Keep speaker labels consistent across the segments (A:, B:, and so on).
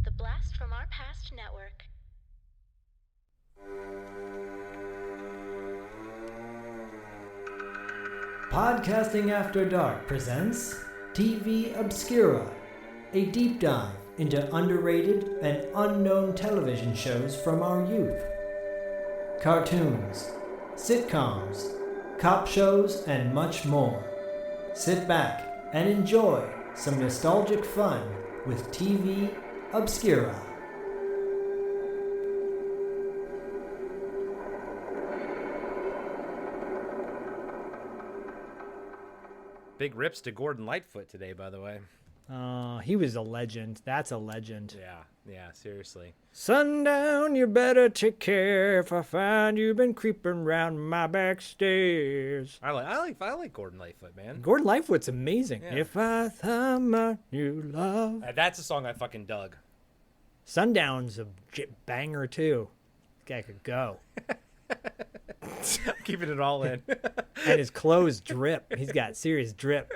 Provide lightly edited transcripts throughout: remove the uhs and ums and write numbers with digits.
A: The Blast from Our Past Network.
B: Podcasting After Dark presents TV Obscura, a deep dive into underrated and unknown television shows from our youth. Cartoons, sitcoms, cop shows, and much more. Sit back and enjoy some nostalgic fun with TV Obscura.
C: Big rips to Gordon Lightfoot today, by the way.
D: He was a legend. That's a legend.
C: Yeah, seriously.
D: Sundown, you better take care if I find you've been creeping round my back stairs.
C: I like Gordon Lightfoot, man.
D: Gordon Lightfoot's amazing.
C: Yeah.
D: If I found my new love.
C: That's a song I fucking dug.
D: Sundown's a banger too. This guy could go.
C: Keeping it all in.
D: And his clothes drip. He's got serious drip.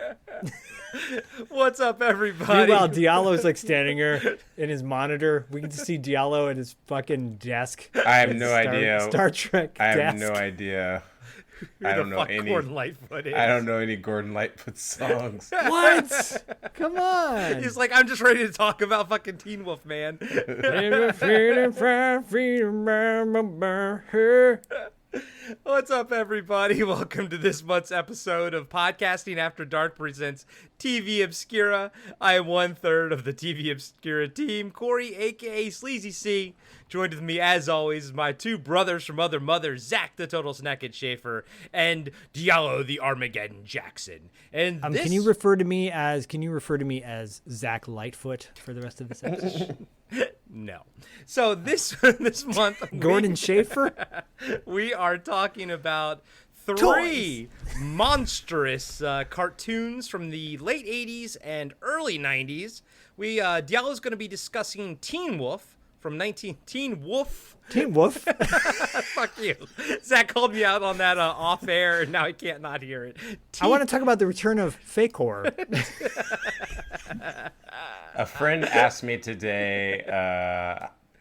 C: What's up, everybody?
D: Meanwhile, Diallo's like standing there in his monitor. We can just see Diallo at his fucking desk.
E: I have no idea.
D: Star Trek
E: I have
D: desk.
E: no idea.
C: Who
E: I
C: the
E: don't know
C: fuck
E: any.
C: Gordon Lightfoot is.
E: I don't know any Gordon Lightfoot songs.
D: What? Come on.
C: He's like, I'm just ready to talk about fucking Teen Wolf, man. What's up, everybody? Welcome to this month's episode of Podcasting After Dark presents TV Obscura. I am 1/3 of the TV Obscura team, Corey, a.k.a. Sleazy C. Joined with me, as always, my two brothers from other mothers, Zach the Total Snacket Schaefer and Diallo the Armageddon Jackson. And
D: Can you refer to me as Zach Lightfoot for the rest of this episode?
C: No. So this month,
D: Gordon Schaefer?
C: we are talking about three monstrous cartoons from the late 80s and early 90s. Diallo's going to be discussing Teen Wolf from Teen Wolf. Fuck you. Zach called me out on that off air, and now I can't not hear it.
D: I want to talk about the return of fake horror.
E: A friend asked me today,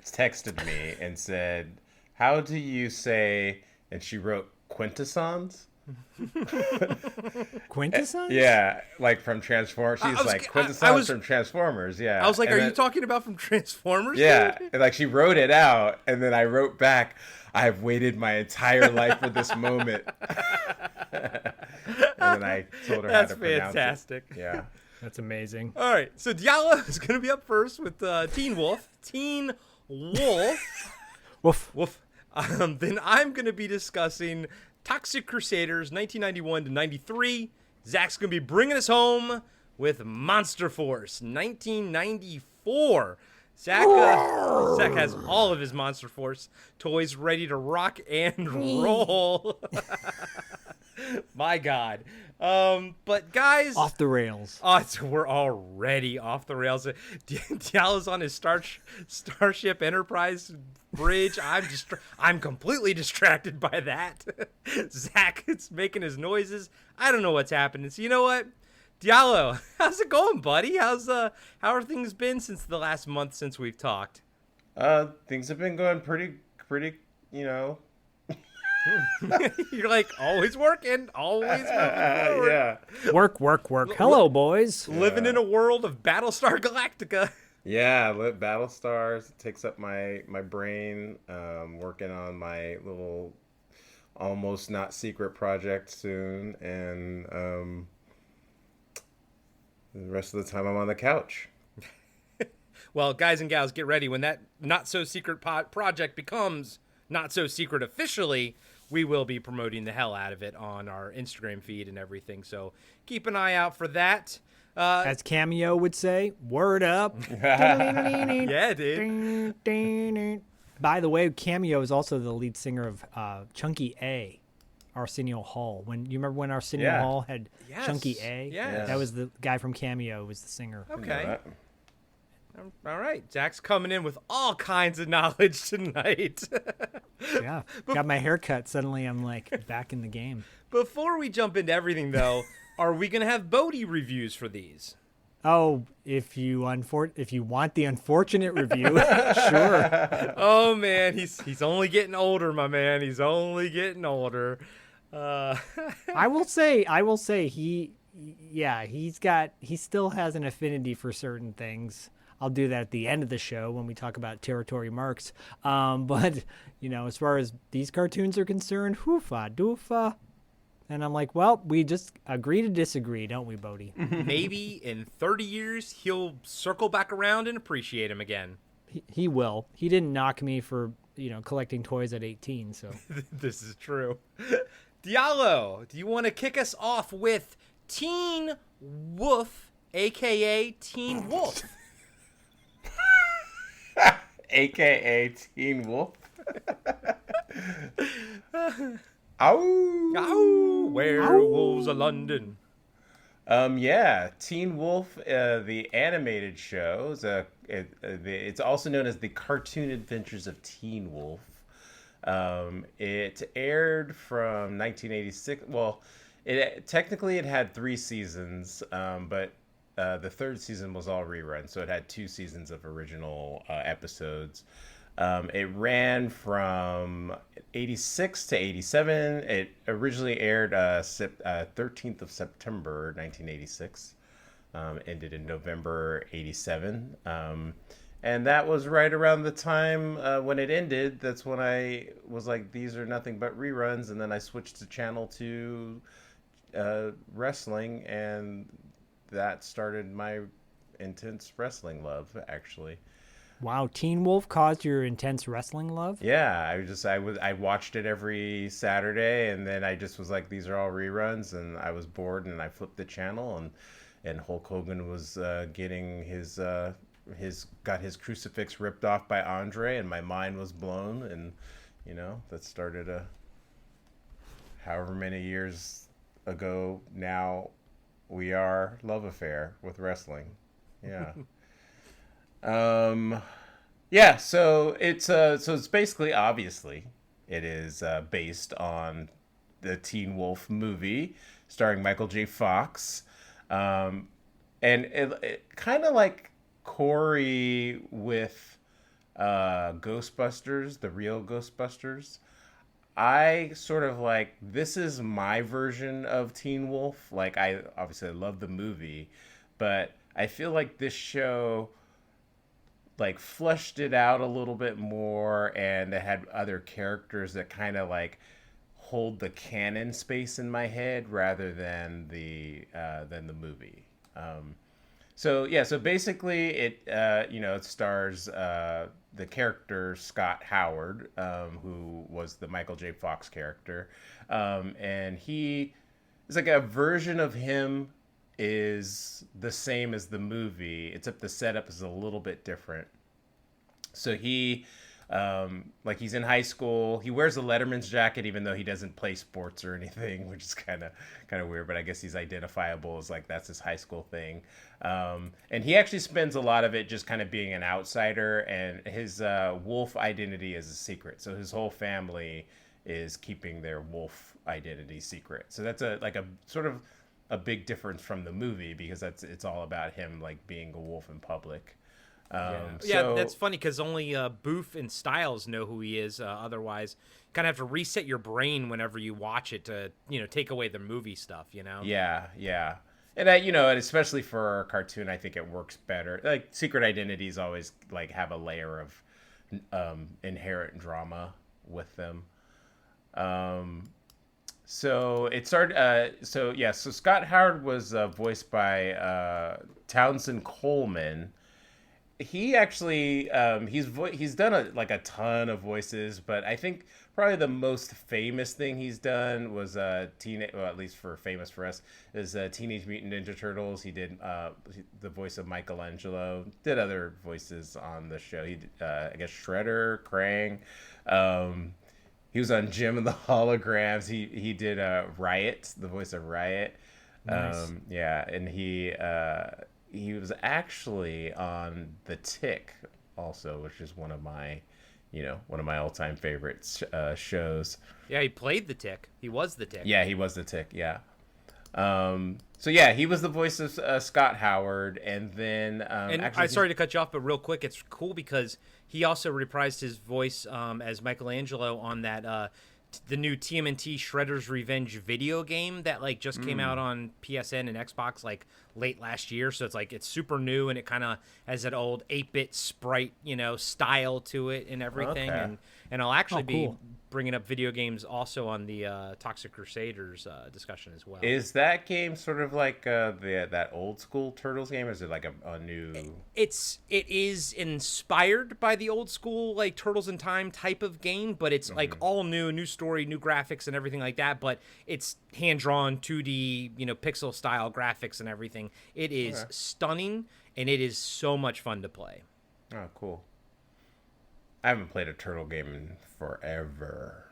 E: texted me and said, "How do you say?" And she wrote quintessence.
D: Quintessence?
E: Yeah, like from Transformers. She's like quintessence from Transformers. Yeah.
C: I was like,
E: and
C: are you talking about from Transformers?
E: Yeah,
C: dude?
E: and like she wrote it out, and then I wrote back, "I have waited my entire life for this moment." And then I told her how to pronounce
C: fantastic.
E: it. Yeah.
D: That's amazing.
C: All right, so Diallo is going to be up first with Teen Wolf. Teen Wolf.
D: Woof.
C: Woof. Then I'm going to be discussing Toxic Crusaders, 1991 to 93. Zach's going to be bringing us home with Monster Force, 1994. Zach has all of his Monster Force toys ready to rock and roll. My God. But guys,
D: Off the rails.
C: we're already off the rails. Diallo's on his Starship Enterprise bridge. I'm completely distracted by that. Zach is making his noises. I don't know what's happening. So you know what? Diallo, how's it going, buddy? How are things been since the last month since we've talked?
E: Things have been going pretty,
C: You're like always working, always moving forward.
E: yeah.
D: Work. Hello, boys.
C: Living in a world of Battlestar Galactica.
E: Yeah, Battlestars takes up my brain. Working on my little almost not secret project soon, and the rest of the time I'm on the couch.
C: Well, guys and gals, get ready. When that not so secret project becomes not so secret officially, we will be promoting the hell out of it on our Instagram feed and everything. So keep an eye out for that.
D: As Cameo would say, word up.
C: Yeah, dude.
D: By the way, Cameo is also the lead singer of Chunky A, Arsenio Hall. When you remember when Arsenio Hall had Chunky A?
C: Yes.
D: That was the guy from Cameo, was the singer.
C: Okay. All right. Zach's coming in with all kinds of knowledge tonight.
D: Yeah. Got my hair cut. Suddenly I'm like back in the game.
C: Before we jump into everything, though, are we going to have Bodhi reviews for these?
D: Oh, if you want the unfortunate review, sure.
C: Oh man, he's only getting older, my man. He's only getting older.
D: I will say he still has an affinity for certain things. I'll do that at the end of the show when we talk about territory marks. But as far as these cartoons are concerned, hoofa doofa. And I'm like, well, we just agree to disagree, don't we, Bodhi?
C: Maybe in 30 years he'll circle back around and appreciate him again.
D: He will. He didn't knock me for collecting toys at 18. So
C: This is true. Diallo, do you want to kick us off with Teen Wolf, aka Teen Wolf?
E: AKA Teen Wolf. Ow!
C: Ow! Werewolves of London.
E: Yeah, Teen Wolf, the animated show, it's also known as the Cartoon Adventures of Teen Wolf. It aired from 1986. Well, technically it had 3 seasons, but the 3rd season was all reruns, so it had 2 seasons of original episodes. It ran from 86 to 87. It originally aired 13th of September 1986. Ended in November 87. And that was right around the time when it ended. That's when I was like, these are nothing but reruns. And then I switched to Channel 2 wrestling, and that started my intense wrestling love, actually.
D: Wow, Teen Wolf caused your intense wrestling love?
E: Yeah, I watched it every Saturday, and then I just was like, these are all reruns, and I was bored, and I flipped the channel, and Hulk Hogan was getting got his crucifix ripped off by Andre, and my mind was blown, and that started a however many years ago now we are love affair with wrestling. Yeah. Yeah, so it's basically, obviously, it is based on the Teen Wolf movie starring Michael J. Fox, and it kind of like Corey with Ghostbusters, the real Ghostbusters. I sort of like, this is my version of Teen Wolf. Like, I obviously love the movie, but I feel like this show like fleshed it out a little bit more, and it had other characters that kind of like hold the canon space in my head rather than the movie. So basically it stars the character Scott Howard, who was the Michael J. Fox character, and he is like a version of him is the same as the movie, except the setup is a little bit different. So he, he's in high school. He wears a Letterman's jacket, even though he doesn't play sports or anything, which is kind of weird. But I guess he's identifiable as like that's his high school thing. And he actually spends a lot of it just kind of being an outsider, and his wolf identity is a secret. So his whole family is keeping their wolf identity secret. So that's a sort of a big difference from the movie, because it's all about him like being a wolf in public.
C: That's funny because only Booth and Styles know who he is. Otherwise, kind of have to reset your brain whenever you watch it to take away the movie stuff.
E: Yeah. And and especially for a cartoon, I think it works better. Like secret identities always like have a layer of inherent drama with them. So it started. So Scott Howard was voiced by Townsend Coleman. He actually he's done a ton of voices, but I think probably the most famous thing he's done was at least famous for us, is Teenage Mutant Ninja Turtles. He did the voice of Michelangelo. Did other voices on the show. He did, I guess Shredder, Krang. He was on Jim and the Holograms. He did Riot, the voice of Riot.
D: Nice.
E: And he was actually on The Tick also, which is one of my all-time favorite shows.
C: Yeah, he played the Tick. He was the Tick.
E: Yeah, he was the Tick. Yeah. So yeah, he was the voice of Scott Howard, and then
C: And
E: actually,
C: I'm sorry to cut you off, but real quick, it's cool because he also reprised his voice as Michelangelo on that the new TMNT Shredder's Revenge video game that like just came out on PSN and Xbox like late last year. So it's like it's super new and it kind of has that old 8-bit sprite, style to it and everything.
E: Okay.
C: And I'll actually be
D: cool.
C: bringing up video games also on the Toxic Crusaders discussion as well.
E: is that game sort of like that old school Turtles game, or is it like a new?
C: It is inspired by the old school like Turtles in Time type of game, but it's like all new story, new graphics and everything like that. But it's hand drawn 2D, pixel style graphics and everything. It is stunning and it is so much fun to play.
E: Oh, cool. I haven't played a turtle game in forever.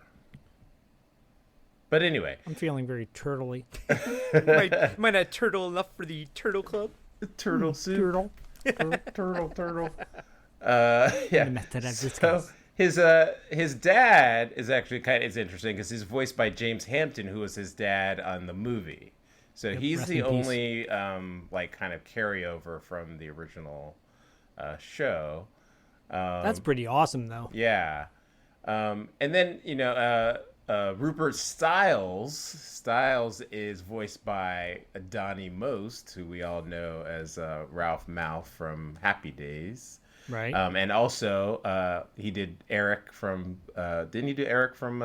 E: But anyway,
D: I'm feeling very turtley.
C: might not turtle enough for the Turtle Club.
E: turtle soup.
D: Turtle.
E: Turtle.
D: The
E: Yeah.
D: method I've
E: So
D: discussed.
E: his dad is actually it's interesting because he's voiced by James Hampton, who was his dad on the movie. So he's
D: rest
E: the
D: in peace.
E: only like kind of carryover from the original show.
D: That's pretty awesome, though.
E: Yeah. And then, Rupert Stiles. Stiles is voiced by Donnie Most, who we all know as Ralph Malph from Happy Days.
D: Right.
E: And also, he did Eric from, didn't he do Eric from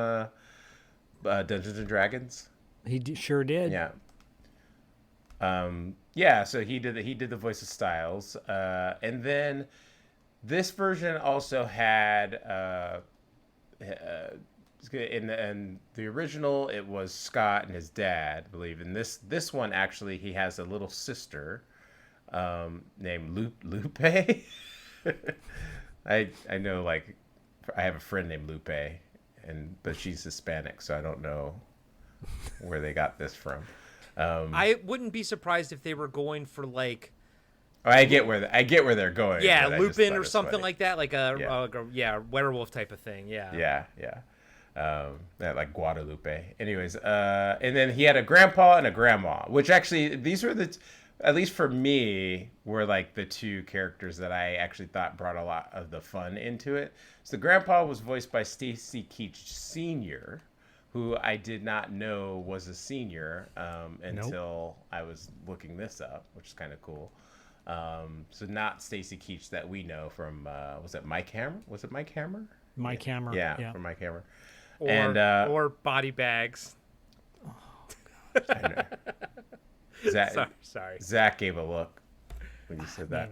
E: Dungeons and Dragons?
D: Sure did.
E: Yeah. So he did the voice of Styles. And then this version also had in the original it was Scott and his dad, I believe. In this one actually he has a little sister named Lupe. I know, like, I have a friend named Lupe, but she's Hispanic, so I don't know where they got this from.
C: I wouldn't be surprised if they were going for like
E: I get where they're going.
C: yeah,
E: but I just
C: Lupin
E: thought
C: or
E: it was
C: something
E: funny.
C: like that, like a werewolf type of thing. Yeah.
E: Yeah. Like Guadalupe. Anyways, and then he had a grandpa and a grandma, which actually these were at least for me, were like the two characters that I actually thought brought a lot of the fun into it. So the grandpa was voiced by Stacy Keach Sr., who I did not know was a senior until I was looking this up, which is kind of cool. So not Stacy Keach that we know from was it Mike Hammer? Was it Mike Hammer?
D: Mike Hammer.
E: Yeah, from Mike Hammer.
C: Or body bags.
E: I know.
C: Sorry.
E: Zach gave a look when you said that.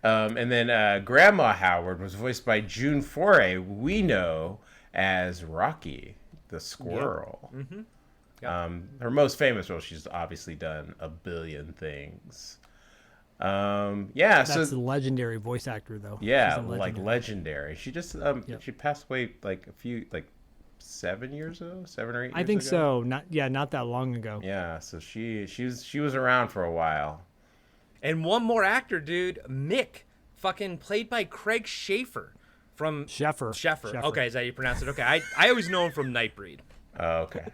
E: And then Grandma Howard was voiced by June Foray, we know as Rocky the Squirrel.
C: Yep. Mm-hmm. Yep.
E: Her most famous role, she's obviously done a billion things.
D: That's a legendary voice actor, though.
E: Yeah,
D: She's a
E: like legendary. She just she passed away like 7 years ago, 7 or 8 years ago.
D: I think so. Not that long ago.
E: Yeah, so she was around for a while.
C: And one more actor, dude, Mick, fucking played by Craig Schaefer from
D: Sheffer.
C: Okay, is that how you pronounce it? Okay, I always know him from Nightbreed.
E: Oh, okay.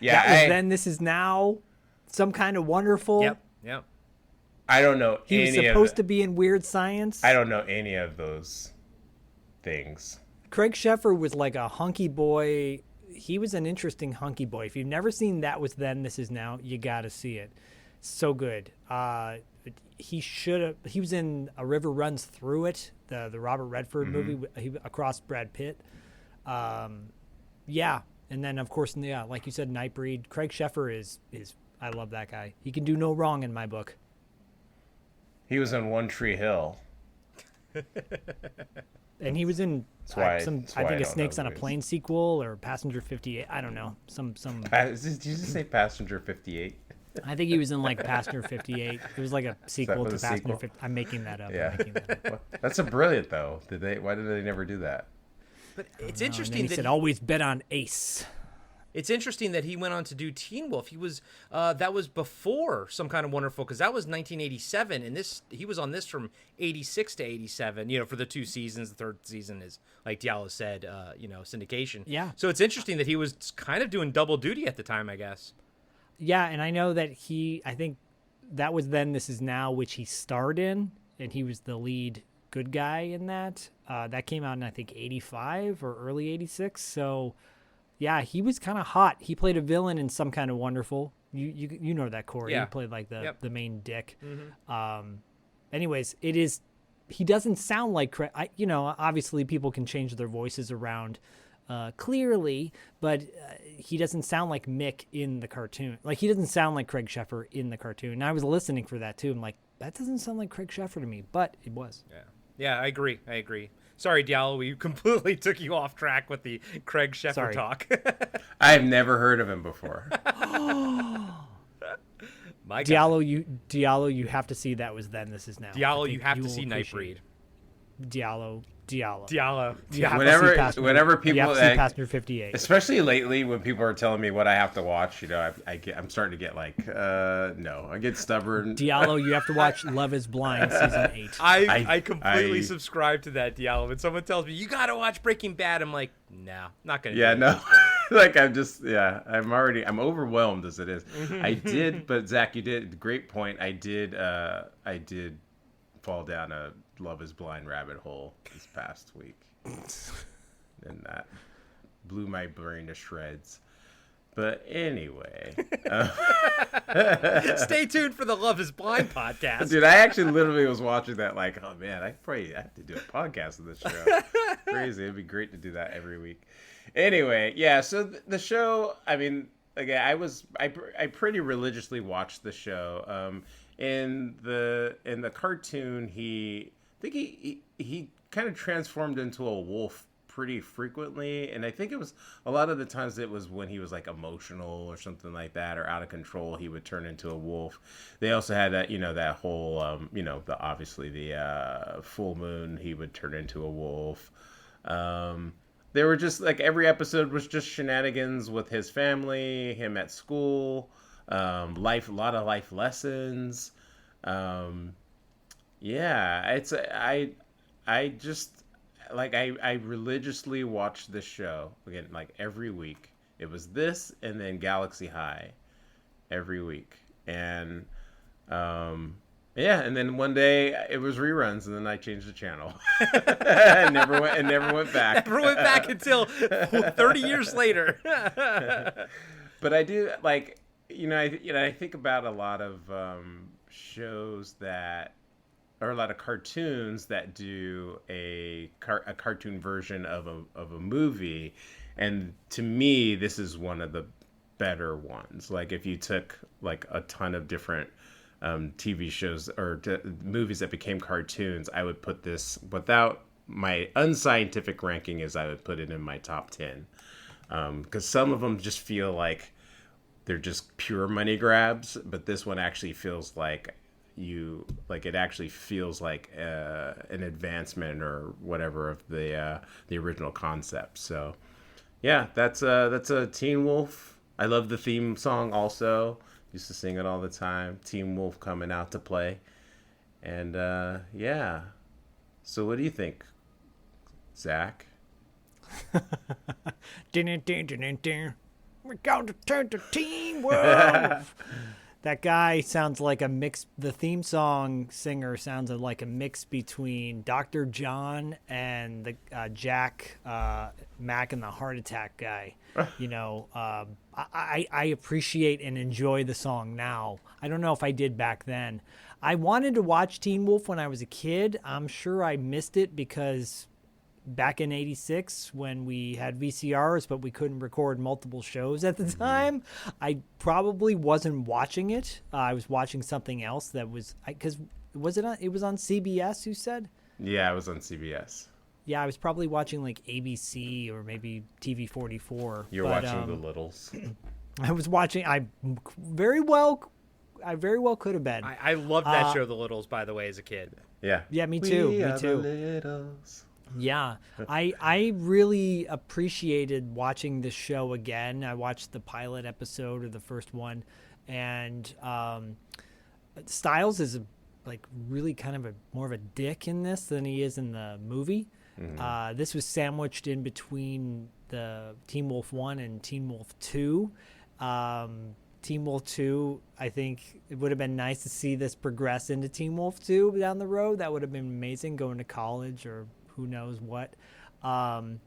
E: Yeah,
D: That was then, this is now, Some Kind of Wonderful.
C: Yep.
E: I don't know
D: He was supposed to be in Weird Science.
E: I don't know any of those things.
D: Craig Sheffer was like a hunky boy. He was an interesting hunky boy. If you've never seen That Was Then, This Is Now, you got to see it. So good. He was in A River Runs Through It, the Robert Redford movie across Brad Pitt. Yeah. And then, of course, like you said, Nightbreed. Craig Sheffer is I love that guy. He can do no wrong in my book.
E: He was on One Tree Hill.
D: And he was in
E: I
D: think a Snakes on a Plane sequel or Passenger 58. I don't know.
E: Did you just say Passenger 58?
D: I think he was in like Passenger 58. It was like a sequel to
E: was a
D: Passenger
E: sequel?
D: 58. I'm making that up.
E: Yeah.
D: I'm making that up.
E: That's a brilliant though. Why did they never do that?
C: But it's
D: And then
C: interesting
D: he
C: that
D: said, always bet on Ace.
C: It's interesting that he went on to do Teen Wolf. He was that was before Some Kind of Wonderful, because that was 1987, and he was on this from 86 to 87. For the 2 seasons. The 3rd season is, like Diallo said, syndication.
D: Yeah.
C: So it's interesting that he was kind of doing double duty at the time, I guess.
D: Yeah, and I know that I think that was Then This Is Now, which he starred in, and he was the lead good guy in that. That came out in, I think, 85 or early 86. So, yeah, he was kind of hot. He played a villain in Some Kind of Wonderful. You know that, Corey.
C: Yeah.
D: He played like the main dick.
C: Mm-hmm.
D: Anyways, he doesn't sound like Craig. Obviously people can change their voices around clearly, but he doesn't sound like Mick in the cartoon. Like, he doesn't sound like Craig Sheffer in the cartoon. And I was listening for that too. I'm like, that doesn't sound like Craig Sheffer to me, but it was.
C: Yeah, I agree. Sorry, Diallo, we completely took you off track with the Craig Sheffer talk.
E: I've never heard of him before.
C: My God.
D: Diallo, you have to see That Was Then, This Is Now.
C: Diallo, you have to
D: will
C: see
D: appreciate
C: Nightbreed.
D: Diallo.
C: Diallo.
D: You have to see
E: Whenever people,
D: you have to see Passenger 58.
E: especially lately when people are telling me what I have to watch, I'm starting to get like, no, I get stubborn.
D: Diallo, you have to watch Love Is Blind season 8.
C: I completely subscribe to that, Diallo. When someone tells me you gotta watch Breaking Bad, I'm like, no, not gonna.
E: Yeah,
C: do
E: no, like I'm overwhelmed as it is. I did, but Zach, you did a great point. I did fall down a Love Is Blind rabbit hole this past week, and that blew my brain to shreds. But anyway,
C: Stay tuned for the Love Is Blind podcast.
E: dude, I actually literally was watching that like, oh man, I have to do a podcast of this show. Crazy, it'd be great to do that every week. Anyway, yeah. So the show, I mean, again, I pretty religiously watched the show. In the cartoon, he kind of transformed into a wolf pretty frequently, and I think it was a lot of the times it was when he was like emotional or something like that, or out of control, he would turn into a wolf. They also had that, that whole obviously the full moon, he would turn into a wolf. They were just like, every episode was just shenanigans with his family, him at school, a lot of life lessons. I just like, I religiously watched this show again, like every week. It was this and then Galaxy High every week. And and then one day it was reruns, and then I changed the channel. I never went back.
C: Never went back until 30 years later.
E: But I do like, I think about a lot of shows or a lot of cartoons that do a cartoon version of a movie, and to me, this is one of the better ones. Like, if you took like a ton of different TV shows or movies that became cartoons, I would put this, without my unscientific ranking, is I would put it in my top 10, because some of them just feel like they're just pure money grabs, but this one actually feels like it actually feels like an advancement or whatever of the original concept. So yeah, that's a Teen Wolf. I love the theme song also. Used to sing it all the time. Teen Wolf coming out to play. And yeah. So what do you think, Zach?
D: We're going to turn to Teen Wolf. That guy sounds like a mix. The theme song singer sounds like a mix between Dr. John and the Jack Mac and the Heart Attack guy. I appreciate and enjoy the song now. I don't know if I did back then. I wanted to watch Teen Wolf when I was a kid. I'm sure I missed it because back in 86 when we had VCRs, but we couldn't record multiple shows at the time, I probably wasn't watching it. I was watching something else that was, because it was on CBS, you said?
E: Yeah, it was on CBS.
D: Yeah, I was probably watching like ABC or maybe TV 44.
E: You're watching The Littles.
D: I was watching, I very well could have been.
C: I loved that show, The Littles, by the way, as a kid.
E: Yeah.
D: Yeah, me too.
E: We
D: Me
E: are
D: too.
E: The Littles.
D: Yeah, I really appreciated watching this show again. I watched the pilot episode or the first one, and Styles is really kind of more of a dick in this than he is in the movie. Mm-hmm. This was sandwiched in between the Teen Wolf 1 and Teen Wolf 2. Teen Wolf 2, I think it would have been nice to see this progress into Teen Wolf 2 down the road. That would have been amazing, going to college or who knows what. I'm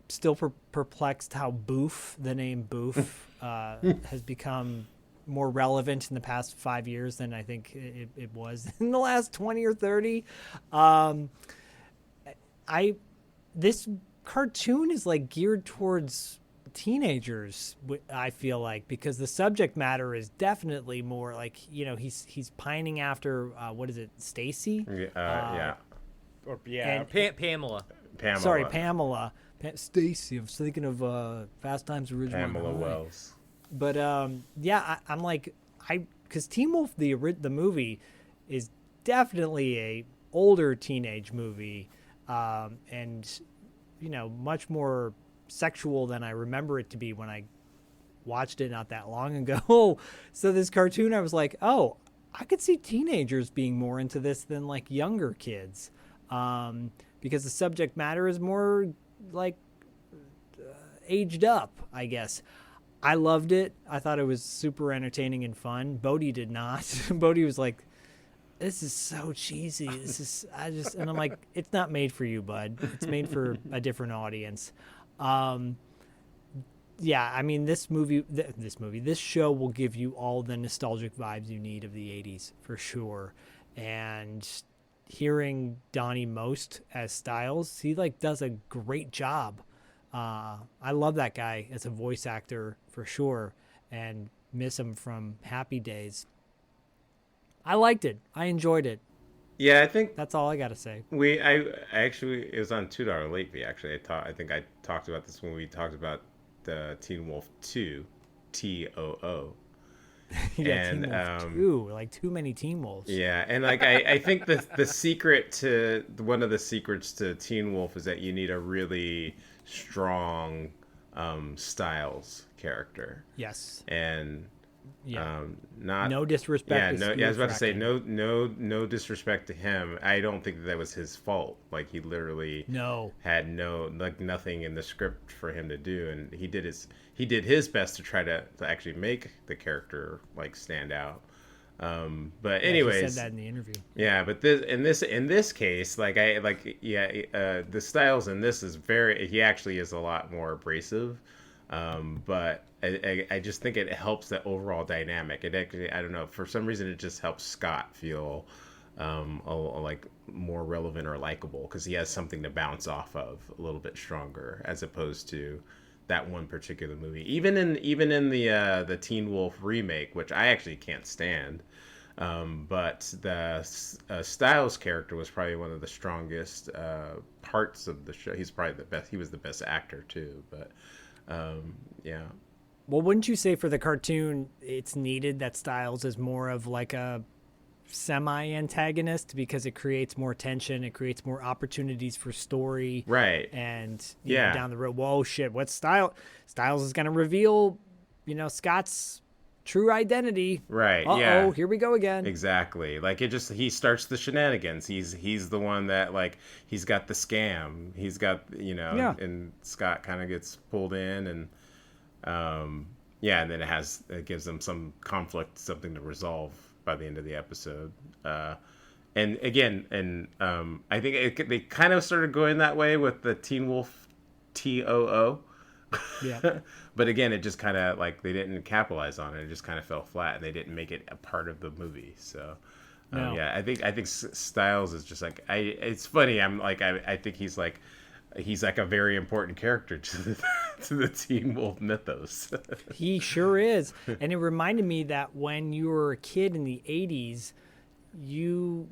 D: still perplexed how Boof, the name Boof, has become more relevant in the past 5 years than I think it was in the last 20 or 30. This cartoon is like geared towards teenagers, I feel like, because the subject matter is definitely more like, he's pining after what is it, Stacy?
E: Yeah.
C: Pamela.
D: Sorry, Pamela. Stacy. I was thinking of Fast Times at Ridgemont
E: Pamela
D: High.
E: Wells.
D: But I'm like, because Teen Wolf the movie is definitely a older teenage movie, and much more sexual than I remember it to be when I watched it not that long ago. So this cartoon, I was like, oh, I could see teenagers being more into this than like younger kids, because the subject matter is more like aged up, I guess. I loved it. I thought it was super entertaining and fun. Bodhi did not. Bodhi was like, this is so cheesy. And I'm like, it's not made for you, bud. It's made for a different audience. Yeah, I mean, this show will give you all the nostalgic vibes you need of the 80s for sure. And hearing Donnie Most as Styles, he like does a great job. I love that guy as a voice actor for sure, and miss him from Happy Days. I liked it. I enjoyed it.
E: Yeah, I think
D: That's all I got to say.
E: I actually, it was on $2 Late Fee. Actually, I think I talked about this when we talked about the Teen Wolf 2, TOO.
D: Yeah,
E: And
D: Teen Wolf 2, like too many Teen Wolves.
E: yeah, and like I think the secret to one of the secrets to Teen Wolf is that you need a really strong Styles character.
D: Yes.
E: And
D: Yeah.
E: not
D: No disrespect.
E: yeah, I was about to say no disrespect to him. I don't think that was his fault. Like he literally had nothing in the script for him to do, and he did his best to try to actually make the character like stand out. But anyways,
D: he said that in the interview.
E: Yeah, but in this case, the Styles in this is he actually is a lot more abrasive. But I just think it helps the overall dynamic. It actually, I don't know, for some reason it just helps Scott feel like more relevant or likable because he has something to bounce off of a little bit stronger as opposed to that one particular movie. Even in the Teen Wolf remake, which I actually can't stand. But the Styles character was probably one of the strongest parts of the show. He's probably the best. He was the best actor too. But yeah.
D: Well, wouldn't you say for the cartoon it's needed that Styles is more of like a semi-antagonist because it creates more tension, it creates more opportunities for story,
E: right?
D: And you know, down the road, whoa, shit, what's Styles is going to reveal, Scott's true identity,
E: right?
D: Oh, here we go again.
E: Exactly. Like he starts the shenanigans. He's the one that like he's got the scam. He's got and Scott kind of gets pulled in and and then it gives them some conflict, something to resolve by the end of the episode. And again, I think they kind of started going that way with the Teen Wolf TOO.
D: Yeah.
E: But again, it just kind of like they didn't capitalize on it. It just kind of fell flat, and they didn't make it a part of the movie. So, yeah, I think Styles is just like it's funny. I think he's like a very important character to the Teen Wolf mythos.
D: He sure is, and it reminded me that when you were a kid in the '80s, you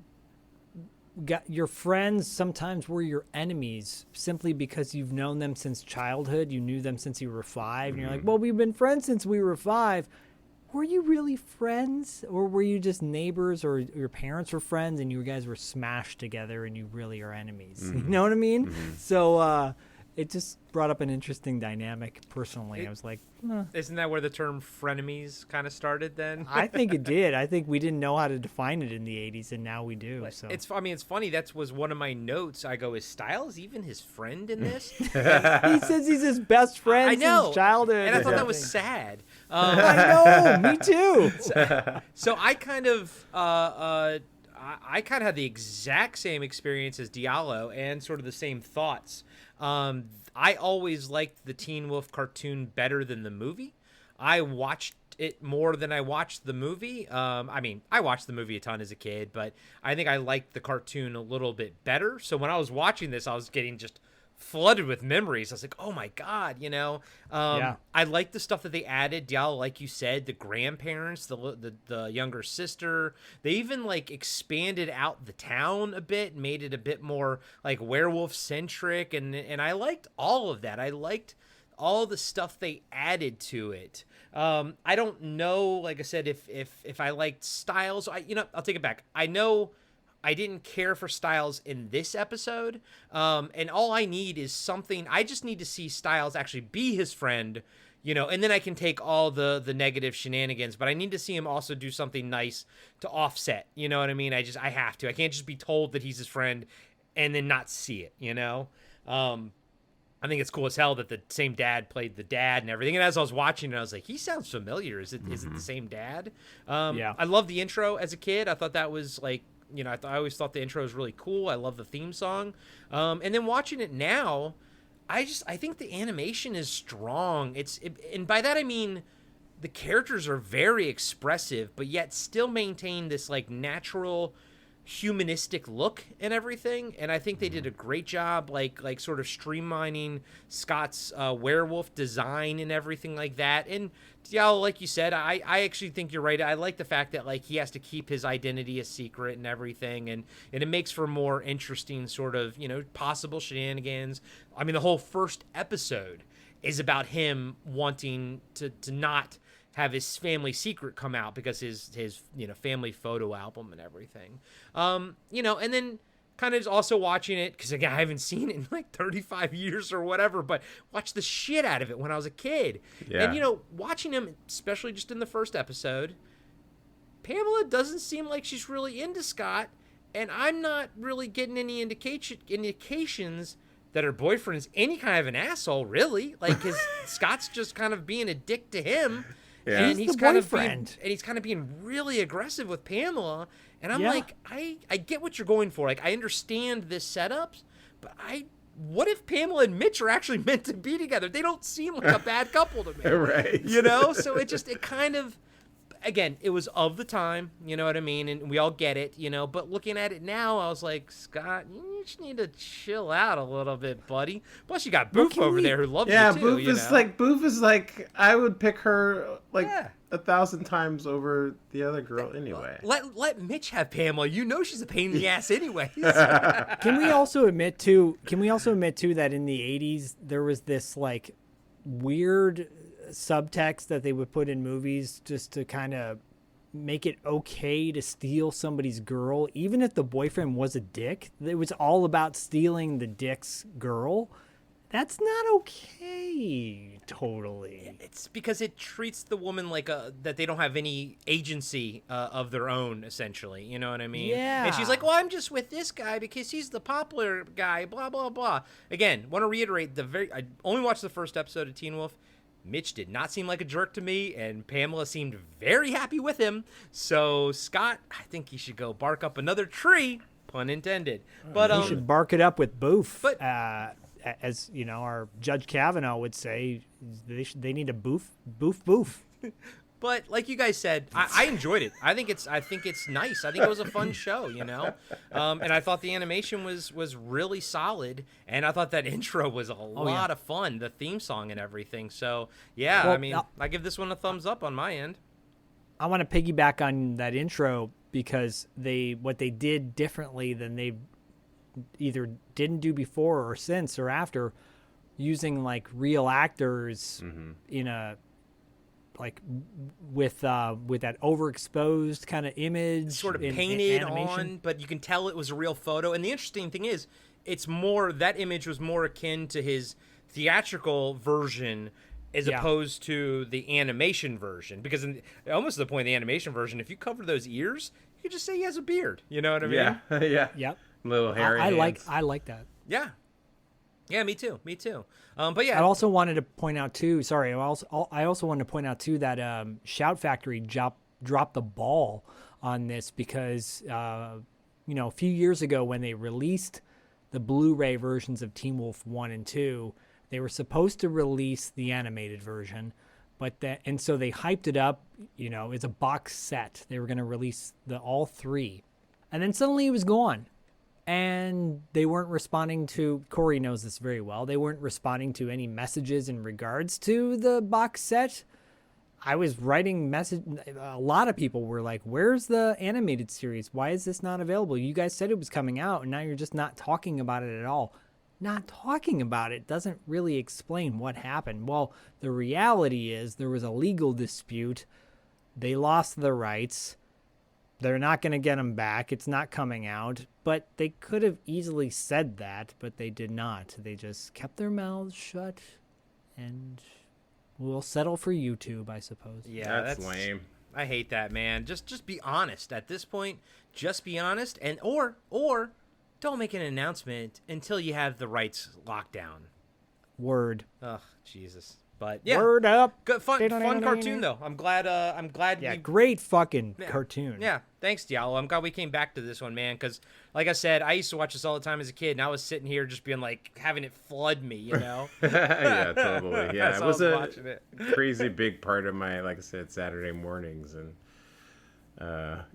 D: got your friends sometimes were your enemies simply because you've known them since childhood. You knew them since you were 5, and you're like, well, we've been friends since we were 5. Were you really friends, or were you just neighbors, or your parents were friends and you guys were smashed together and you really are enemies? You know what I mean? So it just brought up an interesting dynamic. Personally, I was like,
C: Isn't that where the term frenemies kind of started then?
D: I think it did. I think we didn't know how to define it in the '80s, and now we do. So
C: It's funny. That was one of my notes. I go, is Styles even his friend in this?
D: he says he's his best friend
C: I know.
D: since childhood,
C: And I thought that
D: something.
C: was sad.
D: I know, me too.
C: So I kind of I kind of had the exact same experience as Diallo and sort of the same thoughts. I always liked the Teen Wolf cartoon better than the movie. I watched it more than I watched the movie. I watched the movie a ton as a kid, but I think I liked the cartoon a little bit better. So when I was watching this, I was getting just flooded with memories. I was like, oh my God,
D: Yeah.
C: I like the stuff that they added. Diallo, like you said, the grandparents, the younger sister, they even like expanded out the town a bit, made it a bit more like werewolf centric. And I liked all of that. I liked all the stuff they added to it. I don't know, like I said, if I liked Styles, I'll take it back. I know I didn't care for Styles in this episode. And all I need is something. I just need to see Styles actually be his friend, and then I can take all the negative shenanigans. But I need to see him also do something nice to offset. You know what I mean? I have to. I can't just be told that he's his friend and then not see it, I think it's cool as hell that the same dad played the dad and everything. And as I was watching it, I was like, he sounds familiar. Is it the same dad?
D: Yeah.
C: I love the intro as a kid. I thought that was like, I always thought the intro was really cool. I love the theme song. And then watching it now, I think the animation is strong. And by that I mean the characters are very expressive, but yet still maintain this like natural humanistic look and everything. And I think they did a great job like sort of streamlining Scott's werewolf design and everything like that. And Diallo, like you said, I actually think you're right. I like the fact that like he has to keep his identity a secret and everything, and it makes for more interesting sort of possible shenanigans. I mean, the whole first episode is about him wanting to not have his family secret come out because his family photo album and everything. And then kind of also watching it, because again, I haven't seen it in like 35 years or whatever, but watched the shit out of it when I was a kid.
E: Yeah.
C: And, watching him, especially just in the first episode, Pamela doesn't seem like she's really into Scott, and I'm not really getting any indications that her boyfriend's any kind of an asshole, really. Like, his Scott's just kind of being a dick to him.
E: Yeah.
C: And
D: He's
C: he's
D: the
C: kind
D: boyfriend.
C: of being really aggressive with Pamela. And I'm
D: Yeah.
C: like, I get what you're going for. Like, I understand this setup, but what if Pamela and Mitch are actually meant to be together? They don't seem like a bad couple to me.
E: Right.
C: So it kind of, again, it was of the time, you know what I mean? And we all get it, but looking at it now, I was like, Scott, you just need to chill out a little bit, buddy. Plus you got Boof over there who loves
E: Yeah,
C: you too,
E: Boof is like I would pick her like
C: Yeah.
E: 1,000 times over the other girl anyway.
C: Let Mitch have Pamela. She's a pain in the ass anyways.
D: Can we also admit too that in the '80s there was this like weird subtext that they would put in movies just to kind of make it okay to steal somebody's girl, even if the boyfriend was a dick. It was all about stealing the dick's girl. That's not okay. Totally.
C: It's because it treats the woman like that they don't have any agency of their own, essentially. You know what I mean?
D: Yeah.
C: And she's like, well, I'm just with this guy because he's the popular guy, blah, blah, blah. Again, want to reiterate, I only watched the first episode of Teen Wolf. Mitch did not seem like a jerk to me, and Pamela seemed very happy with him. So, Scott, I think he should go bark up another tree, pun intended. But
D: You should bark it up with Boof.
C: But-
D: as our Judge Kavanaugh would say, they need a boof.
C: But like you guys said, I enjoyed it. I think it's nice. I think it was a fun show, and I thought the animation was really solid, and I thought that intro was a lot of fun, the theme song and everything. So yeah,
D: Well,
C: I give this one a thumbs up on my end.
D: I want to piggyback on that intro because what they did differently than they either didn't do before or since or after, using like real actors in a like with that overexposed kind of image,
C: sort of
D: in
C: painted
D: animation.
C: on, but you can tell it was a real photo. And the interesting thing is, that image was more akin to his theatrical version as opposed to the animation version. Because almost to the point of the animation version, if you cover those ears, you could just say he has a beard. You know what I mean?
E: Yeah, yeah.
D: Yep.
E: Little hairy
D: I
E: hands.
D: like that.
C: Yeah. Yeah, me too. But yeah.
D: I also wanted to point out too. Sorry, I also wanted to point out too that Shout Factory dropped the ball on this because a few years ago when they released the Blu-ray versions of Teen Wolf 1 and 2, they were supposed to release the animated version, and so they hyped it up, as a box set. They were going to release all three, and then suddenly it was gone. And they weren't responding to, Corey knows this very well, they weren't responding to any messages in regards to the box set. I was writing a lot of people were like, where's the animated series? Why is this not available? You guys said it was coming out, and now you're just not talking about it at all. Not talking about it doesn't really explain what happened. Well, the reality is there was a legal dispute. They lost the rights. They're not going to get them back. It's not coming out. But they could have easily said that, but they did not. They just kept their mouths shut, and we'll settle for YouTube, I suppose.
C: Yeah,
E: that's lame.
C: I hate that, man. Just be honest at this point. Just be honest, and or don't make an announcement until you have the rights locked down.
D: Word.
C: Ugh, Jesus. But yeah,
D: Word up.
C: good fun cartoon though. I'm glad.
D: Yeah, great fucking cartoon.
C: Yeah, thanks, Diallo. I'm glad we came back to this one, man. Because, like I said, I used to watch this all the time as a kid, and I was sitting here just being like, having it flood me,
E: Yeah, totally. Yeah,
C: As
E: it
C: I
E: was
C: was
E: a
C: watching it.
E: crazy big part of my, like I said, Saturday mornings, and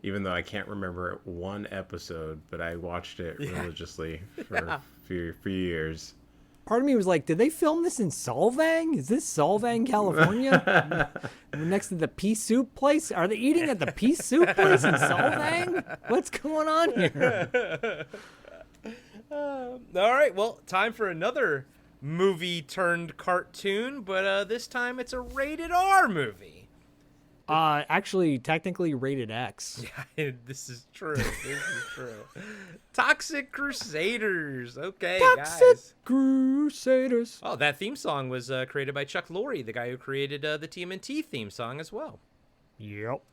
E: even though I can't remember one episode, but I watched it religiously for a few years.
D: Part of me was like, did they film this in Solvang? Is this Solvang, California? Next to the pea soup place? Are they eating at the pea soup place in Solvang? What's going on here?
C: All right, well, time for another movie turned cartoon, but this time it's a rated R movie.
D: Actually, technically rated X.
C: Yeah, this is true. Toxic Crusaders. Okay,
D: Toxic
C: guys.
D: Crusaders.
C: Oh, that theme song was created by Chuck Lorre, the guy who created the TMNT theme song as well.
D: Yep.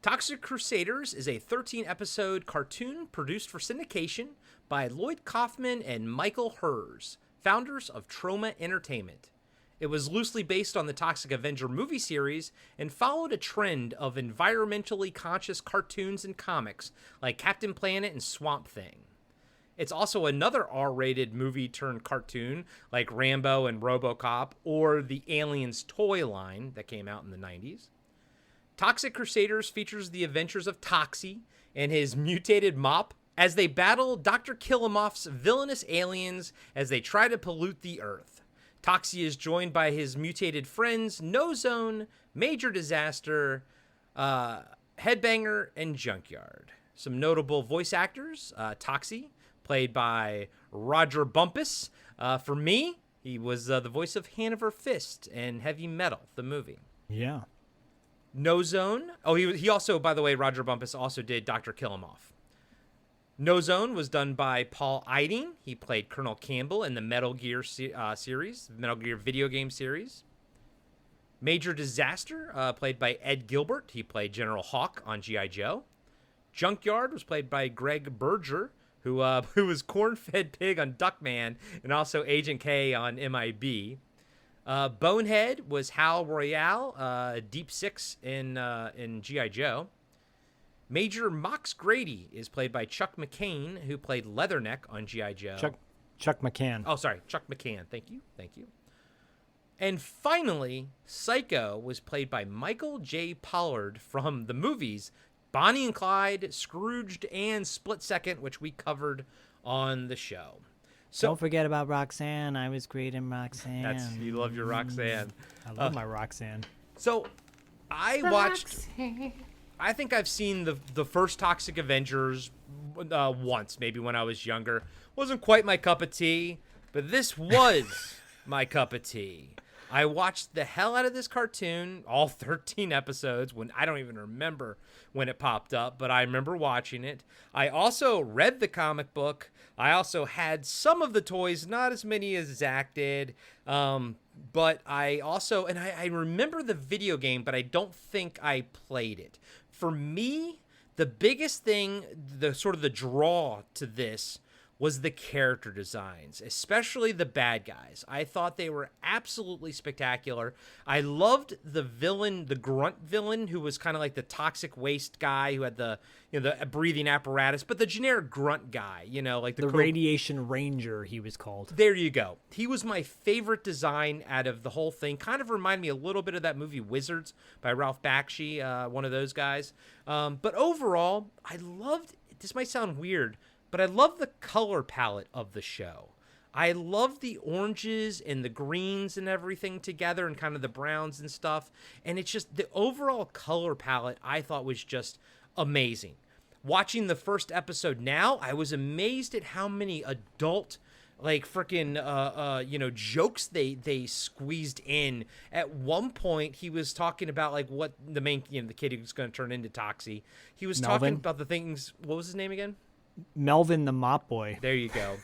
C: Toxic Crusaders is a 13-episode cartoon produced for syndication by Lloyd Kaufman and Michael Hers, founders of Troma Entertainment. It was loosely based on the Toxic Avenger movie series and followed a trend of environmentally conscious cartoons and comics like Captain Planet and Swamp Thing. It's also another R-rated movie turned cartoon like Rambo and RoboCop or the Aliens toy line that came out in the 90s. Toxic Crusaders features the adventures of Toxie and his mutated mop as they battle Dr. Killamoff's villainous aliens as they try to pollute the Earth. Toxie is joined by his mutated friends No Zone, Major Disaster, Headbanger, and Junkyard. Some notable voice actors: Toxie, played by Roger Bumpus. For me, he was the voice of Hanover Fist in Heavy Metal, the movie.
D: Yeah.
C: No Zone. Oh, he also, by the way, Roger Bumpus also did Dr. Killamoff. No Zone was done by Paul Eiding. He played Colonel Campbell in the Metal Gear series, Metal Gear video game series. Major Disaster, played by Ed Gilbert. He played General Hawk on G.I. Joe. Junkyard was played by Greg Berger, who was Corn-Fed Pig on Duckman and also Agent K on MIB. Bonehead was Hal Royale, Deep Six in G.I. Joe. Major Mox Grady is played by Chuck McCain, who played Leatherneck on G.I. Joe.
D: Chuck McCann.
C: Oh, sorry, Chuck McCann. Thank you. And finally, Psycho was played by Michael J. Pollard from the movies Bonnie and Clyde, Scrooged, and Split Second, which we covered on the show. So,
D: don't forget about Roxanne. I was great in Roxanne.
C: You love your Roxanne.
D: I love my Roxanne.
C: So I watched... I think I've seen the first Toxic Avengers once, maybe when I was younger. Wasn't quite my cup of tea, but this was my cup of tea. I watched the hell out of this cartoon, all 13 episodes, when I don't even remember when it popped up, but I remember watching it. I also read the comic book. I also had some of the toys, not as many as Zach did. But I also, and I remember the video game, but I don't think I played it. For me, the biggest thing, the sort of the draw to this was the character designs, especially the bad guys. I thought they were absolutely spectacular. I loved the villain, the grunt villain, who was kind of like the toxic waste guy who had the, you know, the breathing apparatus, but the generic grunt guy, you know, like
D: The Radiation Ranger, he was called.
C: There you go. He was my favorite design out of the whole thing. Kind of reminded me a little bit of that movie Wizards by Ralph Bakshi, one of those guys. But overall, I loved, this might sound weird, but I love the color palette of the show. I love the oranges and the greens and everything together and kind of the browns and stuff. And it's just the overall color palette I thought was just amazing. Watching the first episode now, I was amazed at how many adult, like freaking, jokes they squeezed in. At one point, he was talking about like what the main, the kid who's going to turn into Toxie. He was
D: Melvin.
C: talking about the things. What was his name again?
D: Melvin the Mop Boy.
C: There you go.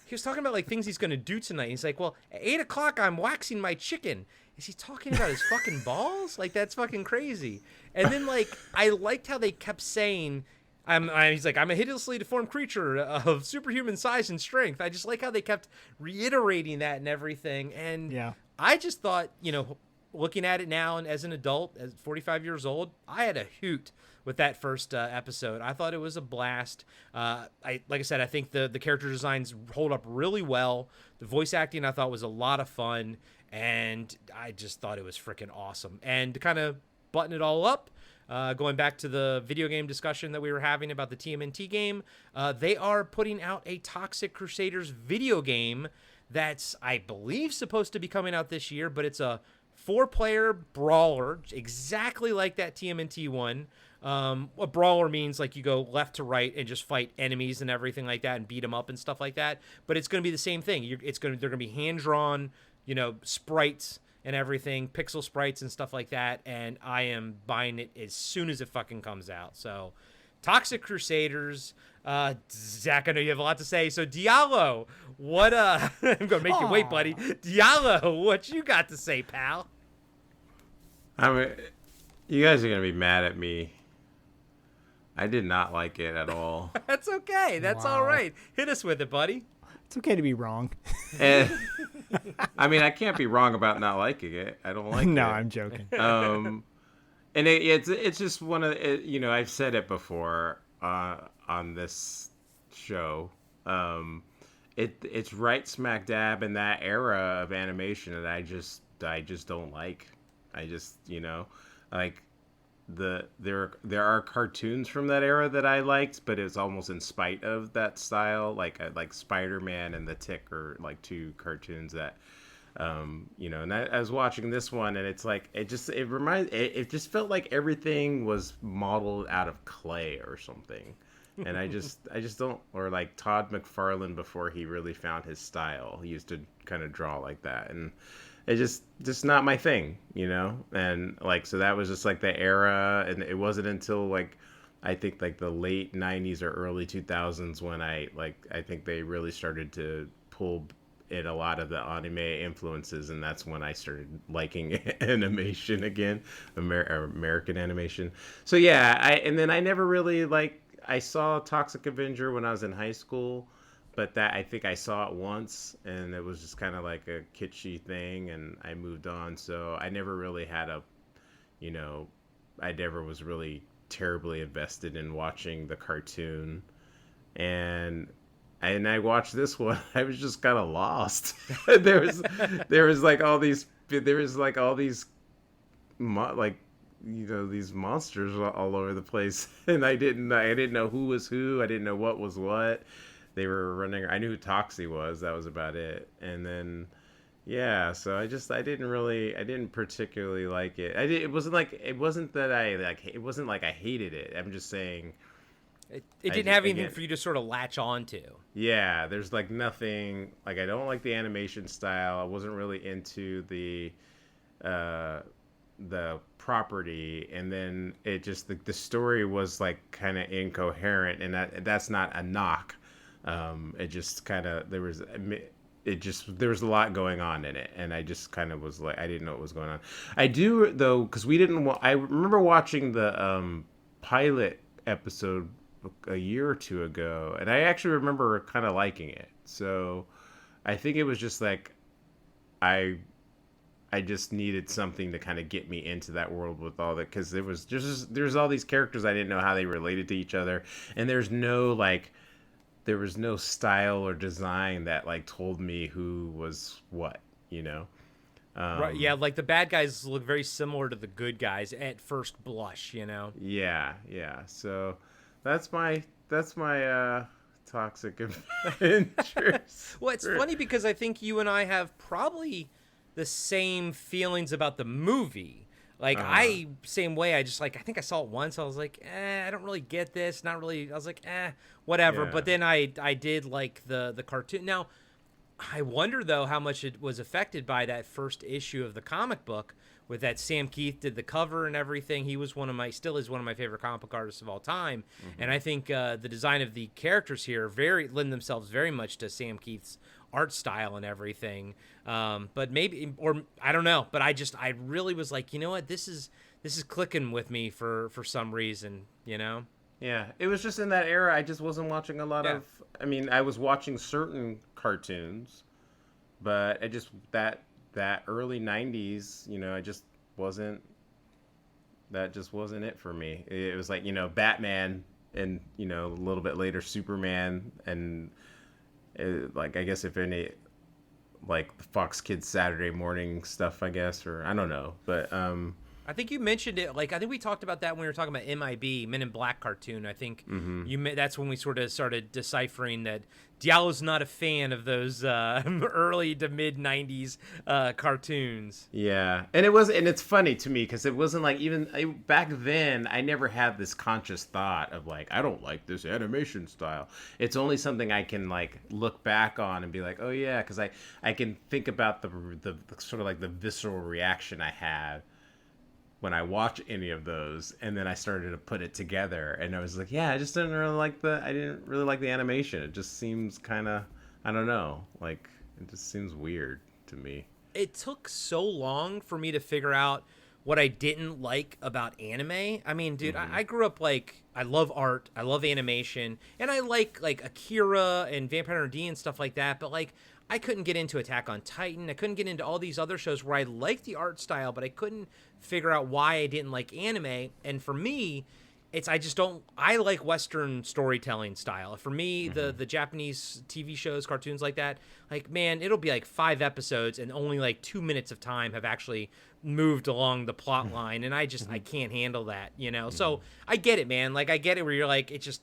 C: He was talking about like things he's going to do tonight. He's like, well, at 8 o'clock, I'm waxing my chicken. Is he talking about his fucking balls? Like, that's fucking crazy. And then like, I liked how they kept saying, he's like, I'm a hideously deformed creature of superhuman size and strength. I just like how they kept reiterating that and everything. And
D: Yeah.
C: I just thought, looking at it now and as an adult, as 45 years old, I had a hoot with that first episode. I thought it was a blast. Like I said, I think the character designs hold up really well. The voice acting I thought was a lot of fun, and I just thought it was freaking awesome. And to kind of button it all up, going back to the video game discussion that we were having about the TMNT game, they are putting out a Toxic Crusaders video game that's, I believe, supposed to be coming out this year, but it's a 4-player brawler, exactly like that TMNT one. A brawler means like you go left to right and just fight enemies and everything like that and beat them up and stuff like that. But it's going to be the same thing. They're going to be hand drawn, sprites and everything, pixel sprites and stuff like that. And I am buying it as soon as it fucking comes out. So, Toxic Crusaders. Zach, I know you have a lot to say. So, Diallo, what? I'm gonna make you wait, buddy. Diallo, what you got to say, pal?
E: I mean, you guys are gonna be mad at me. I did not like it at all.
C: That's okay. That's all right. Hit us with it, buddy.
D: It's okay to be wrong.
E: And, I mean, I can't be wrong about not liking it. I don't like it.
D: No, I'm joking.
E: And it's just one of I've said it before on this show. It's right smack dab in that era of animation that I just don't like. I just like there are cartoons from that era that I liked, but it's almost in spite of that style. Like Spider-Man and the Tick are like two cartoons that and I was watching this one, and it's like it just felt like everything was modeled out of clay or something. And I just don't, or like Todd McFarlane before he really found his style. He used to kind of draw like that, and it's just not my thing, and like, so that was just like the era. And it wasn't until like I think like the late 90s or early 2000s when I think they really started to pull in a lot of the anime influences, and that's when I started liking animation again, American animation. So yeah, and then I never really I saw Toxic Avenger when I was in high school, but that I think I saw it once, and it was just kind of like a kitschy thing, and I moved on. So I never really had I never was really terribly invested in watching the cartoon, and I watched this one. I was just kind of lost. there was all these these monsters all over the place, and I didn't know who was who. I didn't know what was what. They were running. I knew who Toxie was. That was about it. And then, yeah. So I didn't particularly like it. It wasn't like I hated it. I'm just saying,
C: It didn't have anything for you to sort of latch on to.
E: Yeah, there's like nothing. Like I don't like the animation style. I wasn't really into the property, and then it just the story was like kind of incoherent, and that's not a knock. It just kind of there was a lot going on in it, and I just kind of was like I didn't know what was going on. I do though, because we didn't. I remember watching the pilot episode a year or two ago, and I actually remember kind of liking it. So I think it was just like I just needed something to kind of get me into that world with all that, because there's all these characters I didn't know how they related to each other, and there was no style or design that like told me who was what, you know.
C: Right, yeah, like the bad guys look very similar to the good guys at first blush, you know.
E: Yeah. So that's my toxic adventures.
C: Well, it's funny because I think you and I have probably the same feelings about the movie. Like same way. I think I saw it once. I was like, I don't really get this. Not really. I was like, whatever.
E: Yeah.
C: But then I did like the cartoon. Now, I wonder though how much it was affected by that first issue of the comic book, with that Sam Keith did the cover and everything. He was still is one of my favorite comic book artists of all time. Mm-hmm. And I think the design of the characters here lend themselves very much to Sam Keith's art style and everything. But maybe, or I don't know, but I really was like, you know what, this is clicking with me for some reason, you know?
E: Yeah, it was just in that era. I just wasn't watching a lot of. I mean, I was watching certain cartoons, but it just that early '90s, you know, I just wasn't. That just wasn't it for me. It was like, you know, Batman, and you know, a little bit later Superman, and like I guess if any, like the Fox Kids Saturday morning stuff, I guess, or I don't know, but
C: I think you mentioned it. Like, I think we talked about that when we were talking about MIB, Men in Black cartoon. I think that's when we sort of started deciphering that Diallo's not a fan of those early to mid '90s cartoons.
E: Yeah, and it's funny to me because it wasn't like back then. I never had this conscious thought of like, I don't like this animation style. It's only something I can like look back on and be like, oh yeah, because I can think about the sort of like the visceral reaction I had when I watch any of those, and then I started to put it together, and I was like, yeah, I didn't really like the animation. It just seems kind of, I don't know, like it just seems weird to me.
C: It took so long for me to figure out what I didn't like about anime. I mean, dude, I grew up like, I love art, I love animation, and I like Akira and Vampire Hunter D and stuff like that, but like, I couldn't get into Attack on Titan. I couldn't get into all these other shows where I liked the art style, but I couldn't figure out why I didn't like anime. And for me, I like Western storytelling style. For me, the Japanese TV shows, cartoons like that, like, man, it'll be like 5 episodes and only like 2 minutes of time have actually moved along the plot line. And I can't handle that, you know? So I get it, man. Like, I get it where you're like, it's just,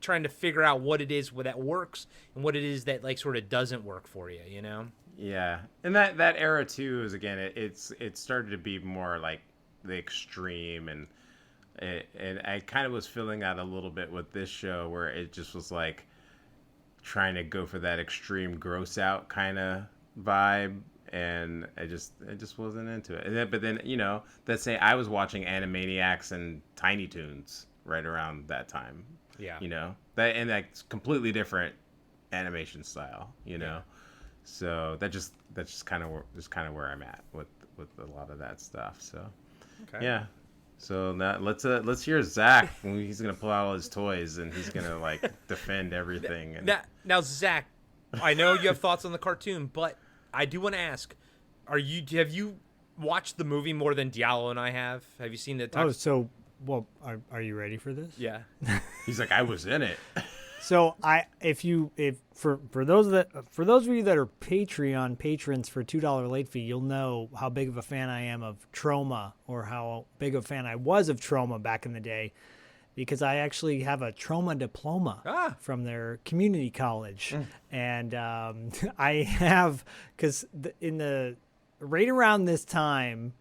C: trying to figure out what it is that works and what it is that like sort of doesn't work for you, you know?
E: Yeah, and that era too is again it started to be more like the extreme, and I kind of was feeling that a little bit with this show where it just was like trying to go for that extreme gross out kind of vibe, and I just wasn't into it. But then you know, let's say I was watching Animaniacs and Tiny Toons right around that time.
C: Yeah.
E: You know, that's completely different animation style, you know. Yeah. So that's just kind of where I'm at with a lot of that stuff. So okay. Yeah. So now let's hear Zach when he's gonna pull out all his toys and he's gonna like defend everything. And
C: now Zach, I know you have thoughts on the cartoon, but I do want to ask, have you watched the movie more than Diallo and I have? Have you seen the
D: Well, are you ready for this?
C: Yeah.
E: He's like, I was in it.
D: So for those of you that are Patreon patrons for $2 late fee, you'll know how big of a fan I am of Troma, or how big of a fan I was of Troma back in the day, because I actually have a Troma diploma from their community college, and I have because right around this time,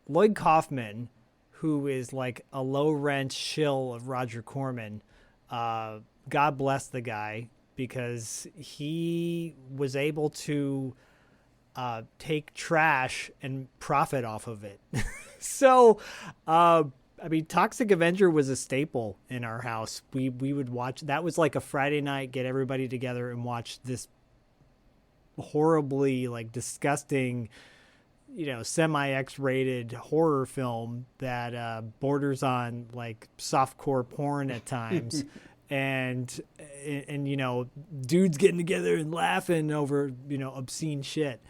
D: Lloyd Kaufman, who is like a low rent shill of Roger Corman, God bless the guy, because he was able to take trash and profit off of it. So, I mean, Toxic Avenger was a staple in our house. We would watch. That was like a Friday night, get everybody together and watch this horribly, like, disgusting, semi X-rated horror film that borders on like softcore porn at times. and dudes getting together and laughing over, obscene shit.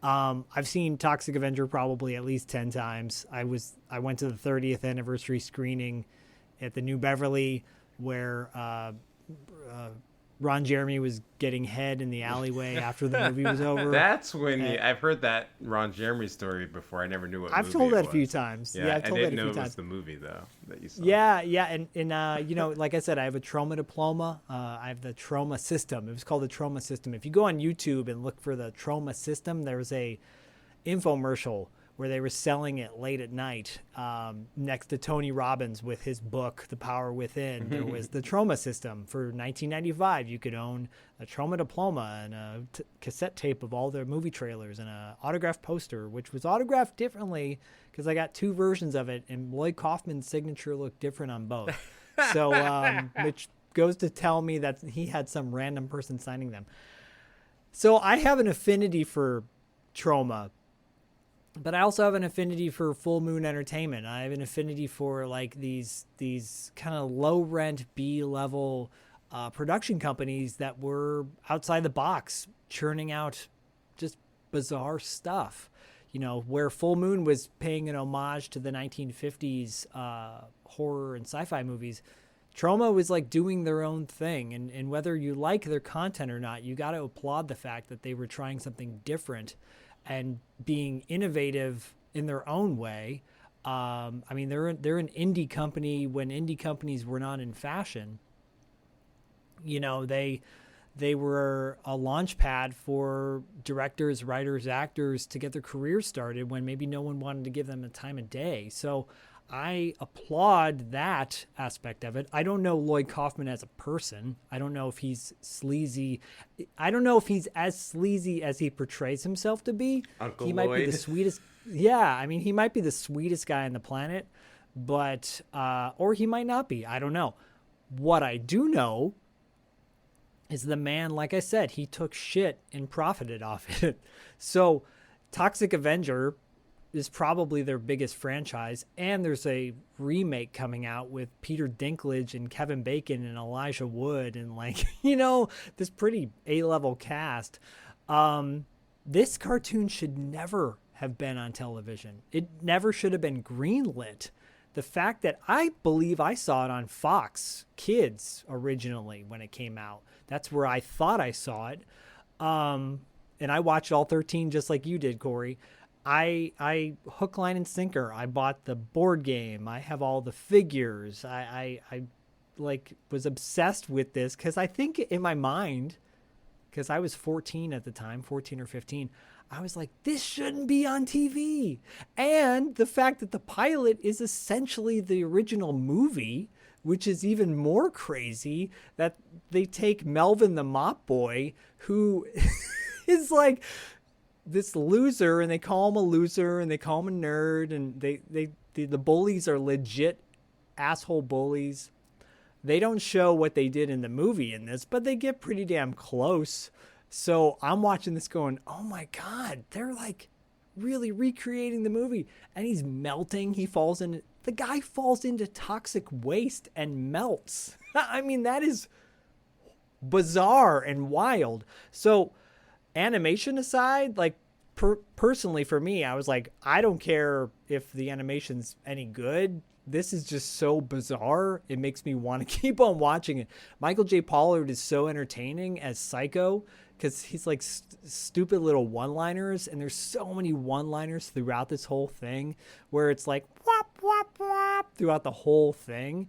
D: I've seen Toxic Avenger probably at least 10 times. I went to the 30th anniversary screening at the New Beverly, where Ron Jeremy was getting head in the alleyway after the movie was over.
E: That's when I've heard that Ron Jeremy story before. I never knew what
D: I've
E: movie
D: told
E: it
D: that a few
E: was.
D: times.
E: Yeah,
D: I've told
E: I
D: that
E: didn't
D: a
E: know
D: few
E: it was
D: times.
E: the movie though that you saw.
D: Yeah, and like I said, I have a trauma diploma. I have the trauma system. It was called the trauma system. If you go on YouTube and look for the trauma system, there was a infomercial where they were selling it late at night, next to Tony Robbins with his book, The Power Within. There was the trauma system. For $19.95, you could own a trauma diploma and a cassette tape of all their movie trailers and an autographed poster, which was autographed differently because I got two versions of it, and Lloyd Kaufman's signature looked different on both. So, which goes to tell me that he had some random person signing them. So I have an affinity for trauma, but I also have an affinity for Full Moon Entertainment. I have an affinity for like these kind of low rent B level production companies that were outside the box, churning out just bizarre stuff. Where Full Moon was paying an homage to the 1950s horror and sci-fi movies, Troma was like doing their own thing. And whether you like their content or not, you got to applaud the fact that they were trying something different and being innovative in their own way. I mean, they're an indie company when indie companies were not in fashion. They were a launch pad for directors, writers, actors to get their careers started when maybe no one wanted to give them the time of day. So I applaud that aspect of it. I don't know Lloyd Kaufman as a person. I don't know if he's sleazy. I don't know if he's as sleazy as he portrays himself to be.
E: Uncle
D: he might
E: Lloyd.
D: be the sweetest. Yeah, I mean, he might be the sweetest guy on the planet, but or he might not be. I don't know. What I do know is the man, like I said, he took shit and profited off it. So Toxic Avenger is probably their biggest franchise, and there's a remake coming out with Peter Dinklage and Kevin Bacon and Elijah Wood and this pretty A-level cast. This cartoon should never have been on television. It never should have been greenlit. The fact that I believe I saw it on Fox Kids originally when it came out. That's where I thought I saw it. And I watched all 13 just like you did, Corey. I hook, line, and sinker. I bought the board game. I have all the figures. I was obsessed with this because I think in my mind, because I was 14 at the time, 14 or 15, I was like, this shouldn't be on TV. And the fact that the pilot is essentially the original movie, which is even more crazy, that they take Melvin the Mop Boy, who is like this loser, and they call him a loser, and they call him a nerd, and the bullies are legit asshole bullies. They don't show what they did in the movie in this, but they get pretty damn close. So I'm watching this going, oh my God, they're like really recreating the movie. And he's melting. The guy falls into toxic waste and melts. I mean, that is bizarre and wild. So animation aside, like personally for me, I was like, I don't care if the animation's any good. This is just so bizarre. It makes me want to keep on watching it. Michael J. Pollard is so entertaining as Psycho because he's like stupid little one-liners, and there's so many one-liners throughout this whole thing where it's like whop, whop, whop throughout the whole thing.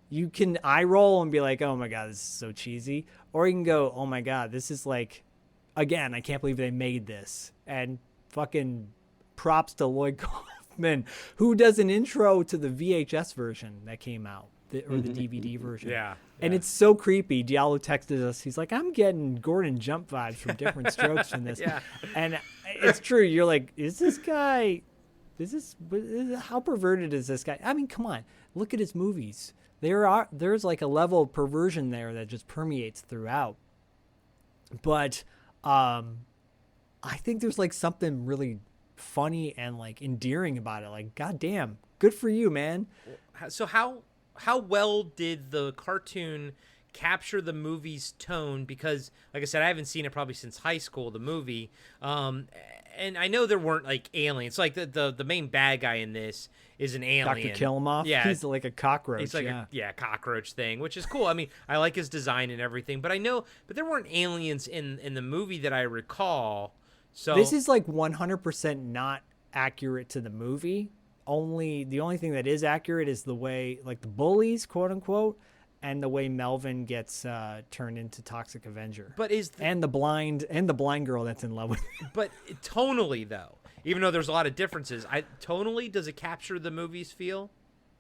D: You can eye roll and be like, oh my God, this is so cheesy. Or you can go, oh my God, this is like, again, I can't believe they made this. And fucking props to Lloyd Kaufman, who does an intro to the VHS version that came out. or the DVD version.
C: Yeah.
D: And it's so creepy. Diallo texted us. He's like, I'm getting Gordon Jump vibes from different strokes from this.
C: Yeah.
D: And it's true. You're like, is this guy, how perverted is this guy? I mean, come on. Look at his movies. There's like a level of perversion there that just permeates throughout. But I think there's like something really funny and like endearing about it. Like, goddamn, good for you, man.
C: So how well did the cartoon capture the movie's tone? Because, like I said, I haven't seen it probably since high school, the movie. And I know there weren't like aliens. Like the main bad guy in this is an alien.
D: Dr. Killmoff?
C: Yeah.
D: He's like a cockroach.
C: He's like a cockroach thing, which is cool. I mean, I like his design and everything, but there weren't aliens in the movie that I recall. So
D: this is like 100% not accurate to the movie. The only thing that is accurate is the way, like, the bullies, quote unquote, and the way Melvin gets turned into Toxic Avenger.
C: But
D: and the blind girl that's in love with him.
C: But tonally, though, even though there's a lot of differences, tonally, does it capture the movie's feel?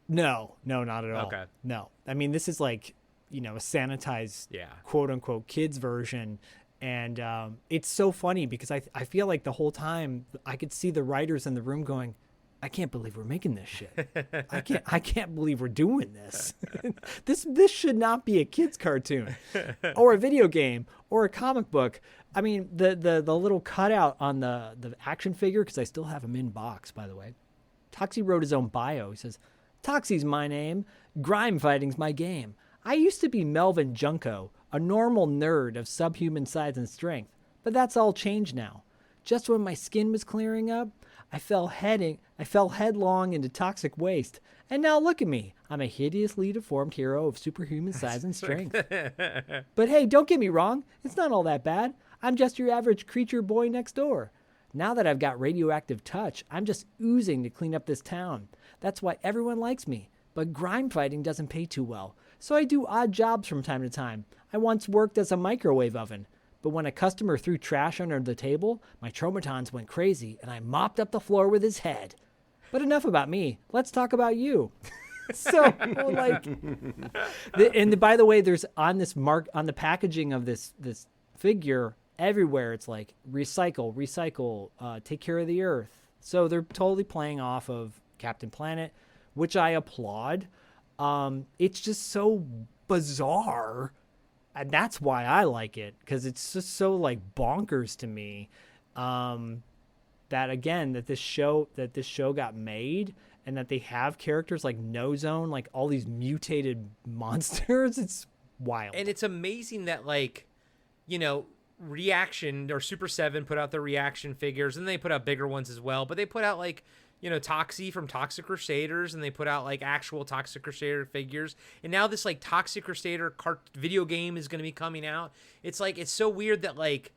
D: No, not at all.
C: Okay.
D: No. I mean, this is like, a sanitized, quote unquote, kids version. And it's so funny because I feel like the whole time I could see the writers in the room going, I can't believe we're making this shit. I can't believe we're doing this. This should not be a kid's cartoon or a video game or a comic book. I mean, the little cutout on the action figure, because I still have him in box, by the way. Toxie wrote his own bio. He says, Toxie's my name. Grime fighting's my game. I used to be Melvin Junko, a normal nerd of subhuman size and strength, but that's all changed now. Just when my skin was clearing up, I fell headlong into toxic waste. And now look at me. I'm a hideously deformed hero of superhuman size and strength. But hey, don't get me wrong. It's not all that bad. I'm just your average creature boy next door. Now that I've got radioactive touch, I'm just oozing to clean up this town. That's why everyone likes me. But grime fighting doesn't pay too well. So I do odd jobs from time to time. I once worked as a microwave oven. But when a customer threw trash under the table, my traumatons went crazy and I mopped up the floor with his head. But enough about me. Let's talk about you. So, like, by the way, there's on this mark on the packaging of this figure everywhere. It's like recycle, take care of the earth. So they're totally playing off of Captain Planet, which I applaud. It's just so bizarre. And that's why I like it, because it's just so like bonkers to me that this show got made, and that they have characters like No Zone, like all these mutated monsters. It's wild.
C: And it's amazing that, like, Reaction or Super 7 put out their Reaction figures, and they put out bigger ones as well, but they put out like Toxie from Toxic Crusaders, and they put out like actual Toxic Crusader figures, and now this like Toxic Crusader video game is going to be coming out. It's like, it's so weird that like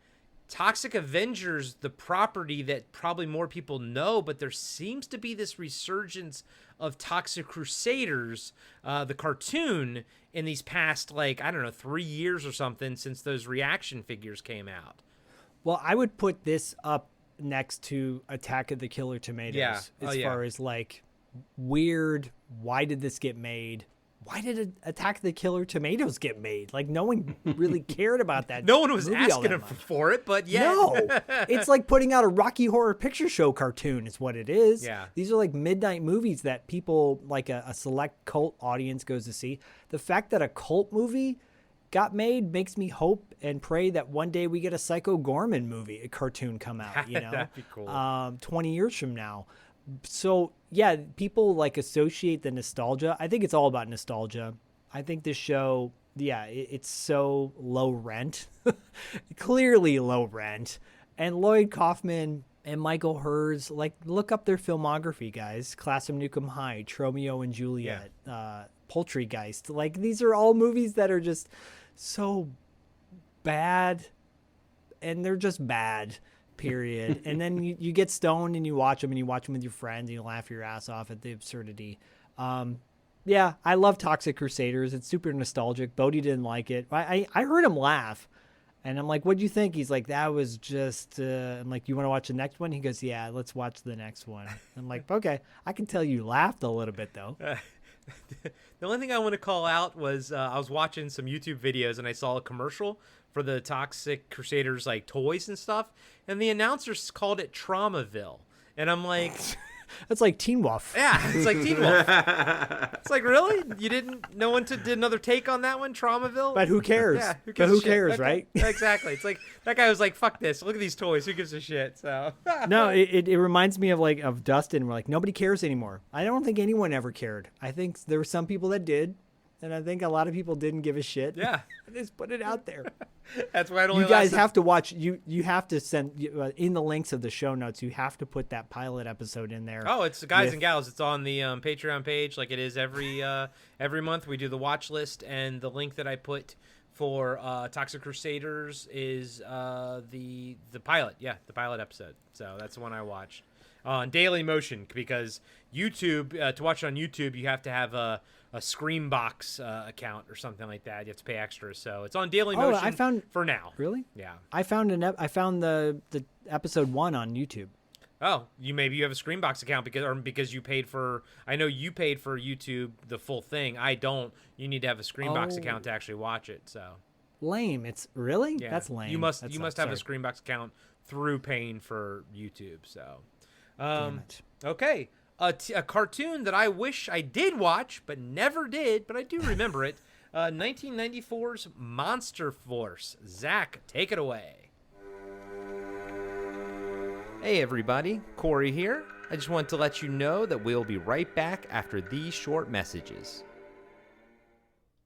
C: Toxic Avengers, the property that probably more people know, but there seems to be this resurgence of Toxic Crusaders, the cartoon, in these past, like, I don't know, 3 years or something since those Reaction figures came out.
D: Well, I would put this up next to Attack of the Killer Tomatoes, as far as like weird, why did this get made? Why did Attack of the Killer Tomatoes get made? Like, no one really cared about that.
C: No one was asking him for it, but yeah.
D: No, it's like putting out a Rocky Horror Picture Show cartoon is what it is.
C: Yeah.
D: These are like midnight movies that people, like a select cult audience goes to see. The fact that a cult movie got made makes me hope and pray that one day we get a Psycho Gorman movie, a cartoon come out,
C: That'd be cool.
D: 20 years from now. So yeah, people like associate the nostalgia. I think it's all about nostalgia. I think this show, it's so low rent, clearly low rent. And Lloyd Kaufman and Michael Hers, like, look up their filmography, guys. Class of Nukem High, Romeo and Juliet, Poultrygeist. Like, these are all movies that are just so bad, and they're just bad, period. And then you get stoned and you watch them with your friends and you laugh your ass off at the absurdity. I love Toxic Crusaders. It's super nostalgic. Bodie didn't like it. I heard him laugh, and I'm like, what'd you think? He's like, that was just, I'm like, you want to watch the next one? He goes, yeah, let's watch the next one. I'm like, okay. I can tell you laughed a little bit, though.
C: The only thing I want to call out was I was watching some YouTube videos and I saw a commercial for the Toxic Crusaders like toys and stuff, and the announcers called it Traumaville, and I'm like,
D: That's like Teen Wolf.
C: yeah, it's like Teen Wolf. It's like, really? You didn't? No one did another take on that one, Traumaville?
D: But who cares?
C: Yeah,
D: But
C: gives
D: who
C: a shit?
D: cares,
C: Okay,
D: right?
C: Exactly. It's like that guy was like, "Fuck this! Look at these toys. Who gives a shit?" So
D: No, it reminds me of Dustin. We're like, nobody cares anymore. I don't think anyone ever cared. I think there were some people that did, and I think a lot of people didn't give a shit.
C: Yeah.
D: Just put it out there.
C: That's why I don't.
D: You guys have to watch. You have to send in the links of the show notes. You have to put that pilot episode in there.
C: Oh, it's guys
D: with-
C: and gals. It's on the Patreon page, like it is every month. We do the watch list, and the link that I put for Toxic Crusaders is the pilot. Yeah, the pilot episode. So that's the one I watched on Daily Motion, because YouTube to watch it on YouTube you have to have a Screambox account or something like that. You have to pay extra. So it's on Daily Motion.
D: I found
C: for now.
D: Really?
C: Yeah.
D: I found the episode 1 on YouTube.
C: Oh, maybe you have a Screambox account because you paid for. I know you paid for YouTube the full thing. I don't. You need to have a Screambox account to actually watch it. So
D: Lame. It's really
C: yeah,
D: that's lame.
C: You must
D: That's
C: have a
D: sorry.
C: Screambox account through paying for YouTube. So,
D: Damn it.
C: okay, a cartoon that I wish I did watch but never did, but I do remember it. 1994's Monster Force. Zach, take it away. Hey everybody, Corey here. I just want to let you know that we'll be right back after these short messages.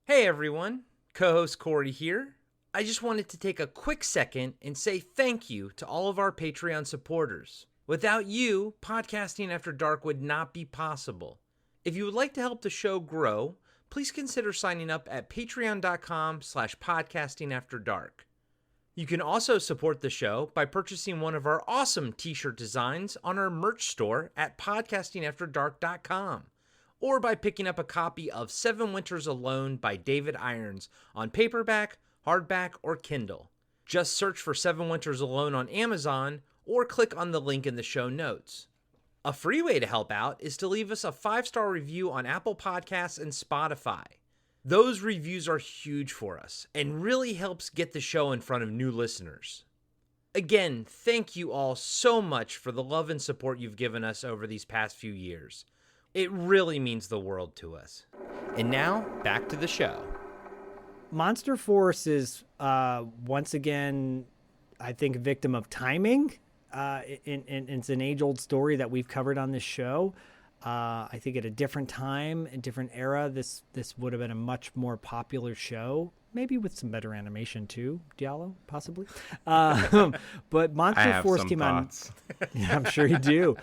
C: Hey everyone, co-host Corey here. I just wanted to take a quick second and say thank you to all of our Patreon supporters. Without you, Podcasting After Dark would not be possible. If you would like to help the show grow, please consider signing up at patreon.com/podcastingafterdark. You can also support the show by purchasing one of our awesome t-shirt designs on our merch store at podcastingafterdark.com, or by picking up a copy of 7 Winters Alone by David Irons on paperback, hardback, or Kindle. Just search for 7 Winters Alone on Amazon or click on the link in the show notes. A free way to help out is to leave us a 5-star review on Apple Podcasts and Spotify. Those reviews are huge for us and really helps get the show in front of new listeners. Again, thank you all so much for the love and support you've given us over these past few years. It really means the world to us. And now, back to the show.
D: Monster Force is once again, I think, a victim of timing. It's an age-old story that we've covered on this show. I think at a different time, a different era, this would have been a much more popular show, maybe with some better animation too, Diallo, possibly. But Monster Force came out. Yeah, I'm sure you do.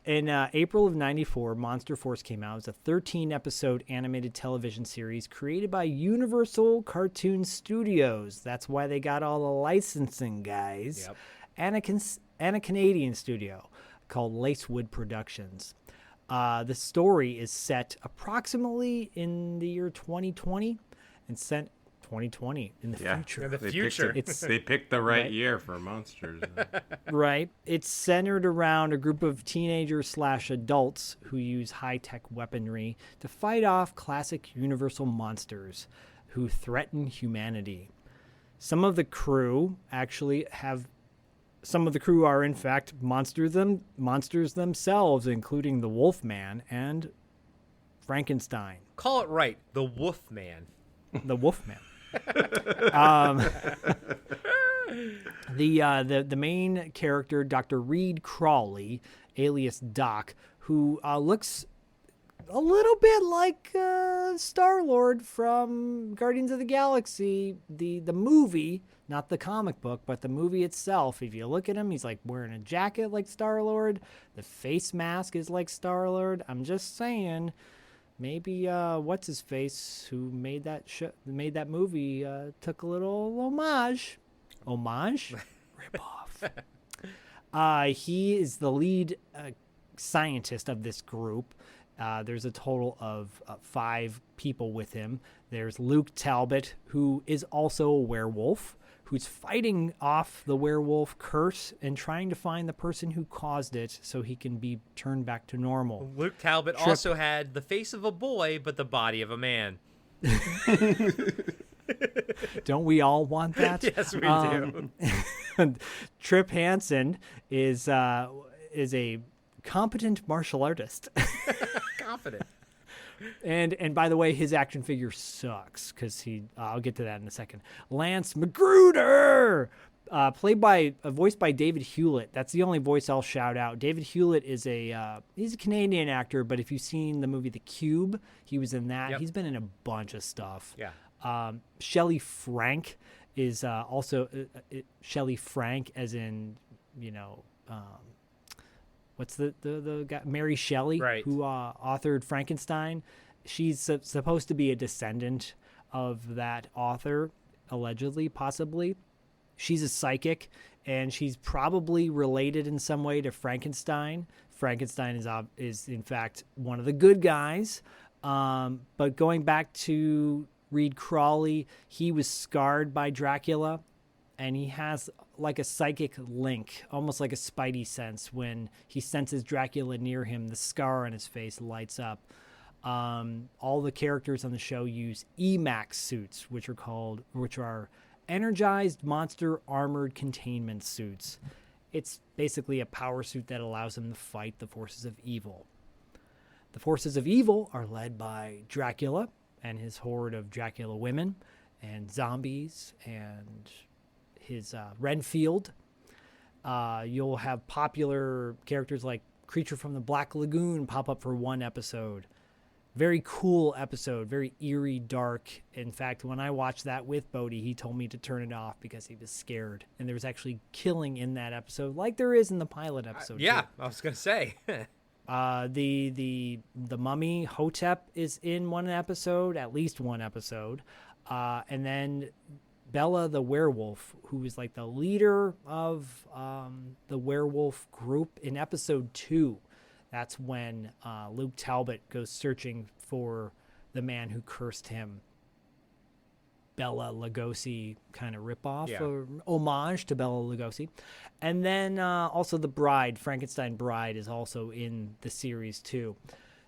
D: In April of '94, Monster Force came out. It was a 13-episode animated television series created by Universal Cartoon Studios. That's why they got all the licensing, guys.
C: Yep.
D: And a Canadian studio called Lacewood Productions. The story is set approximately in the year 2020 and set 2020 in the future.
C: In the future.
E: They picked the right
D: Right.
E: year for monsters.
D: Right. It's centered around a group of teenagers/adults who use high-tech weaponry to fight off classic Universal monsters who threaten humanity. Some of the crew are in fact monsters themselves, including the Wolfman and Frankenstein.
C: Call it right, the Wolfman.
D: The Wolfman. The main character, Dr. Reed Crawley, alias Doc, who looks a little bit like Star-Lord from Guardians of the Galaxy, the movie, not the comic book, but the movie itself. If you look at him, he's like wearing a jacket like Star-Lord. The face mask is like Star-Lord. I'm just saying, maybe what's his face who made that movie took a little homage. Rip off. He is the lead scientist of this group. There's a total of 5 people with him. There's Luke Talbot, who is also a werewolf, who's fighting off the werewolf curse and trying to find the person who caused it so he can be turned back to normal.
C: Luke Talbot also had the face of a boy, but the body of a man.
D: Don't we all want that?
C: Yes, we do.
D: Trip Hansen is a competent martial artist.
C: Confident.
D: And by the way, his action figure sucks because I'll get to that in a second. Lance Magruder, voiced by David Hewlett. That's the only voice I'll shout out. David Hewlett is he's a Canadian actor, but if you've seen the movie The Cube, he was in that.
C: Yep.
D: He's been in a bunch of stuff.
C: Yeah.
D: Shelley Frank is also Shelley Frank, as in, what's the guy? Mary Shelley,
C: Right.
D: who authored Frankenstein. She's supposed to be a descendant of that author, allegedly, possibly. She's a psychic, and she's probably related in some way to Frankenstein. Frankenstein is in fact one of the good guys. But going back to Reed Crawley, he was scarred by Dracula, and he has like a psychic link, almost like a spidey sense. When he senses Dracula near him, the scar on his face lights up. All the characters on the show use EMAX suits, which are energized monster armored containment suits. It's basically a power suit that allows them to fight the forces of evil. The forces of evil are led by Dracula and his horde of Dracula women and zombies and his Renfield. You'll have popular characters like Creature from the Black Lagoon pop up for one episode. Very cool episode, very eerie, dark. In fact, when I watched that with Bodhi, he told me to turn it off because he was scared. And there was actually killing in that episode, like there is in the pilot episode.
C: Yeah,
D: too.
C: I was gonna say.
D: The mummy Hotep is in one episode, at least one episode, and then Bella the werewolf, who is like the leader of the werewolf group, in episode 2. That's when Luke Talbot goes searching for the man who cursed him. Bela Lugosi kind of ripoff, or homage to Bela Lugosi. And then also the bride, Frankenstein Bride, is also in the series too.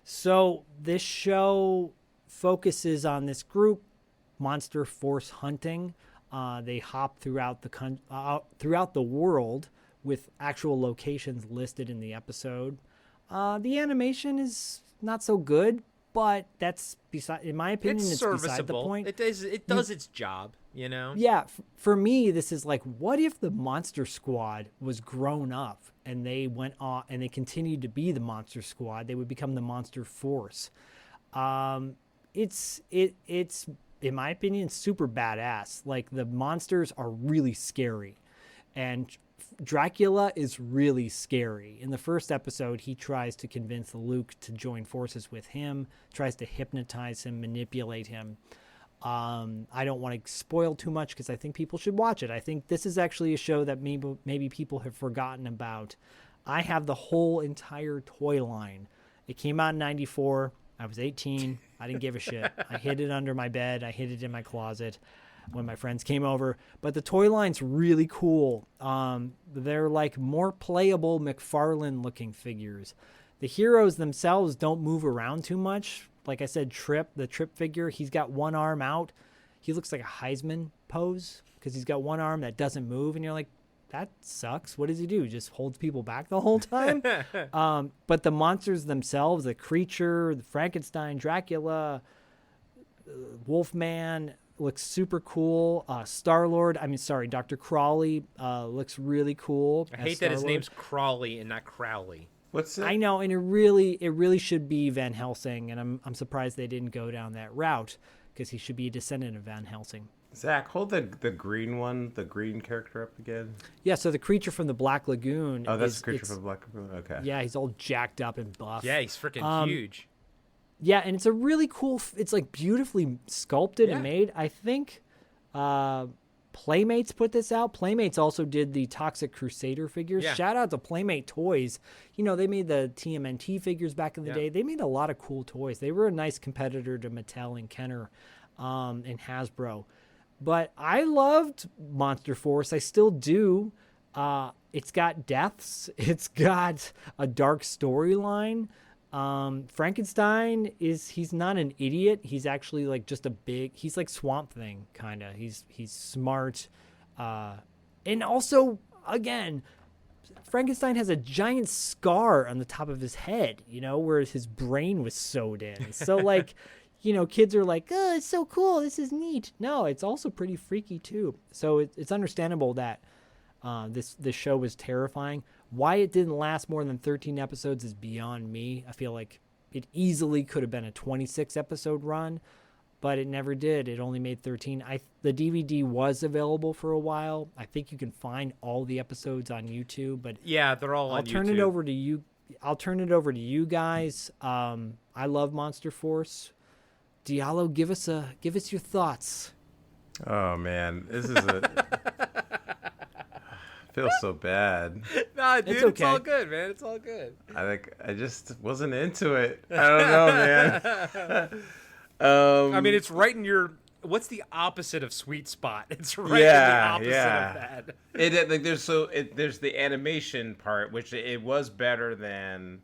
D: So this show focuses on this group, monster force hunting. They hop throughout the world with actual locations listed in the episode. The animation is not so good, but that's in my opinion, it's beside the point.
C: It does its job, you know?
D: Yeah, for me, this is like, what if the Monster Squad was grown up and they went on and they continued to be the Monster Squad? They would become the Monster Force. It's in my opinion, super badass. Like, the monsters are really scary, and Dracula is really scary. In the first episode, he tries to convince Luke to join forces with him, tries to hypnotize him, manipulate him. I don't want to spoil too much because I think people should watch it. I think this is actually a show that maybe people have forgotten about. I have the whole entire toy line. It came out in 94. I was 18. I didn't give a shit. I hid it under my bed. I hid it in my closet when my friends came over. But the toy line's really cool. They're like more playable McFarlane looking figures. The heroes themselves don't move around too much. Like I said, the Trip figure, he's got one arm out. He looks like a Heisman pose because he's got one arm that doesn't move. And you're like, that sucks. What does he do? Just holds people back the whole time? But the monsters themselves, the creature, the Frankenstein, Dracula, Wolfman, looks super cool. Dr. Crawley looks really cool.
C: I hate that his name's Crawley and not Crowley.
E: What's it?
D: I know, and it really should be Van Helsing, and I'm surprised they didn't go down that route because he should be a descendant of Van Helsing.
E: Zach, hold the green one, the green character up again.
D: Yeah, so the creature from the Black Lagoon.
E: Oh, that's the creature from the Black Lagoon? Okay.
D: Yeah, he's all jacked up and buff.
C: Yeah, he's freaking huge.
D: Yeah, and it's a really cool, it's like beautifully sculpted and made. I think Playmates put this out. Playmates also did the Toxic Crusader figures.
C: Yeah.
D: Shout out to Playmate Toys. You know, they made the TMNT figures back in the day. They made a lot of cool toys. They were a nice competitor to Mattel and Kenner and Hasbro. But I loved Monster Force. I still do. It's got deaths. It's got a dark storyline. Frankenstein he's not an idiot. He's actually like just he's like Swamp Thing kind of. He's smart. And also, again, Frankenstein has a giant scar on the top of his head, whereas his brain was sewed in. So like, kids are like, oh, it's so cool. This is neat. No, it's also pretty freaky too. So it's understandable that this show was terrifying. Why it didn't last more than 13 episodes is beyond me. I feel like it easily could have been a 26 episode run, but it never did. It only made 13. The DVD was available for a while. I think you can find all the episodes on YouTube, but
C: yeah, they're all on YouTube.
D: I'll turn it over to you guys. I love Monster Force. Diallo, give us your thoughts.
E: Oh man, this is I feel so bad.
C: Nah, dude,
D: it's okay.
C: It's all good, man. It's all good.
E: I just wasn't into it. I don't know, man.
C: I mean, it's right in your. What's the opposite of sweet spot? It's right in the opposite of that.
E: There's the animation part, which it was better than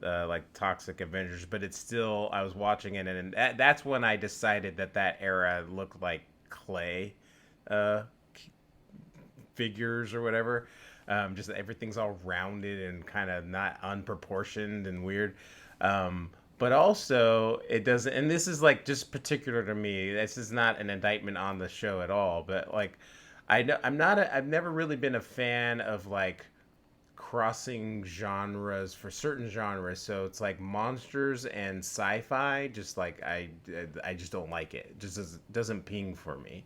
E: like Toxic Avengers, but it's still, I was watching it, and that's when I decided that era looked like clay figures or whatever. Just everything's all rounded and kind of not unproportioned and weird. But also it doesn't, and this is like just particular to me. This is not an indictment on the show at all, but like I've never really been a fan of like crossing genres for certain genres. So it's like monsters and sci-fi, just like I just don't like it. It just doesn't ping for me.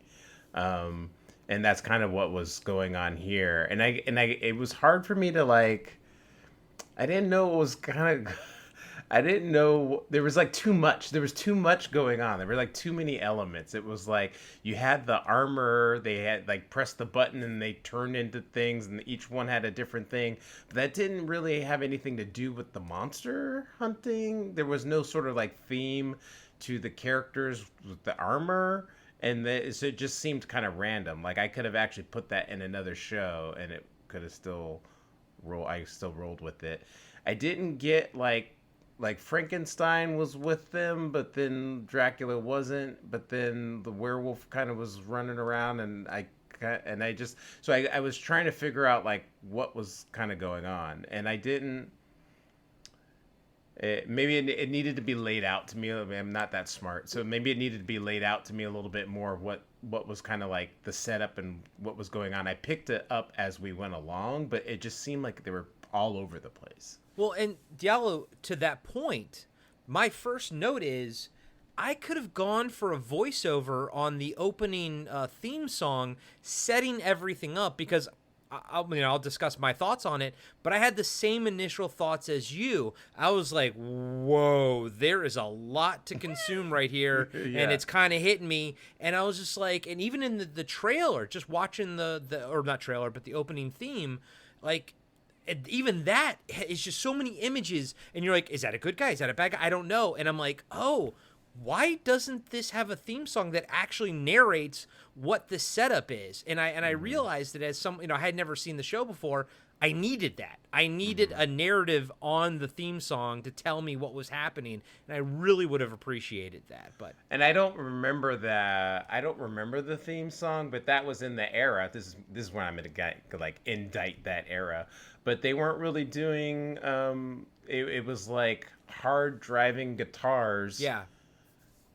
E: And that's kind of what was going on here. And it was hard for me to like, I didn't know it was kind of, I didn't know, there was like too much. There was too much going on. There were like too many elements. It was like you had the armor, they had like press the button and they turned into things, and each one had a different thing. But that didn't really have anything to do with the monster hunting. There was no sort of like theme to the characters with the armor. And so it just seemed kind of random. Like I could have actually put that in another show and it could have still I still rolled with it. I didn't get like Frankenstein was with them, but then Dracula wasn't, but then the werewolf kind of was running around, and I was trying to figure out like what was kind of going on, and I didn't. Maybe it needed to be laid out to me. I mean, I'm not that smart, so maybe it needed to be laid out to me a little bit more of what was kind of like the setup and what was going on. I picked it up as we went along, but it just seemed like they were all over the place.
C: Well, and Diallo, to that point, my first note is I could have gone for a voiceover on the opening theme song, setting everything up, because I'll discuss my thoughts on it, but I had the same initial thoughts as you. I was like, whoa, there is a lot to consume right here, yeah. And it's kind of hitting me. And I was just like, and even in the trailer, just watching or not trailer, but the opening theme, like, even that is just so many images, and you're like, is that a good guy? Is that a bad guy? I don't know. And I'm like, oh, why doesn't this have a theme song that actually narrates what the setup is? And I realized that as I had never seen the show before, I needed that. I needed a narrative on the theme song to tell me what was happening, and I really would have appreciated that.
E: And I don't remember that. I don't remember the theme song, but that was in the era. This is when I'm going to like indict that era. But they weren't really doing. It was like hard driving guitars.
C: Yeah.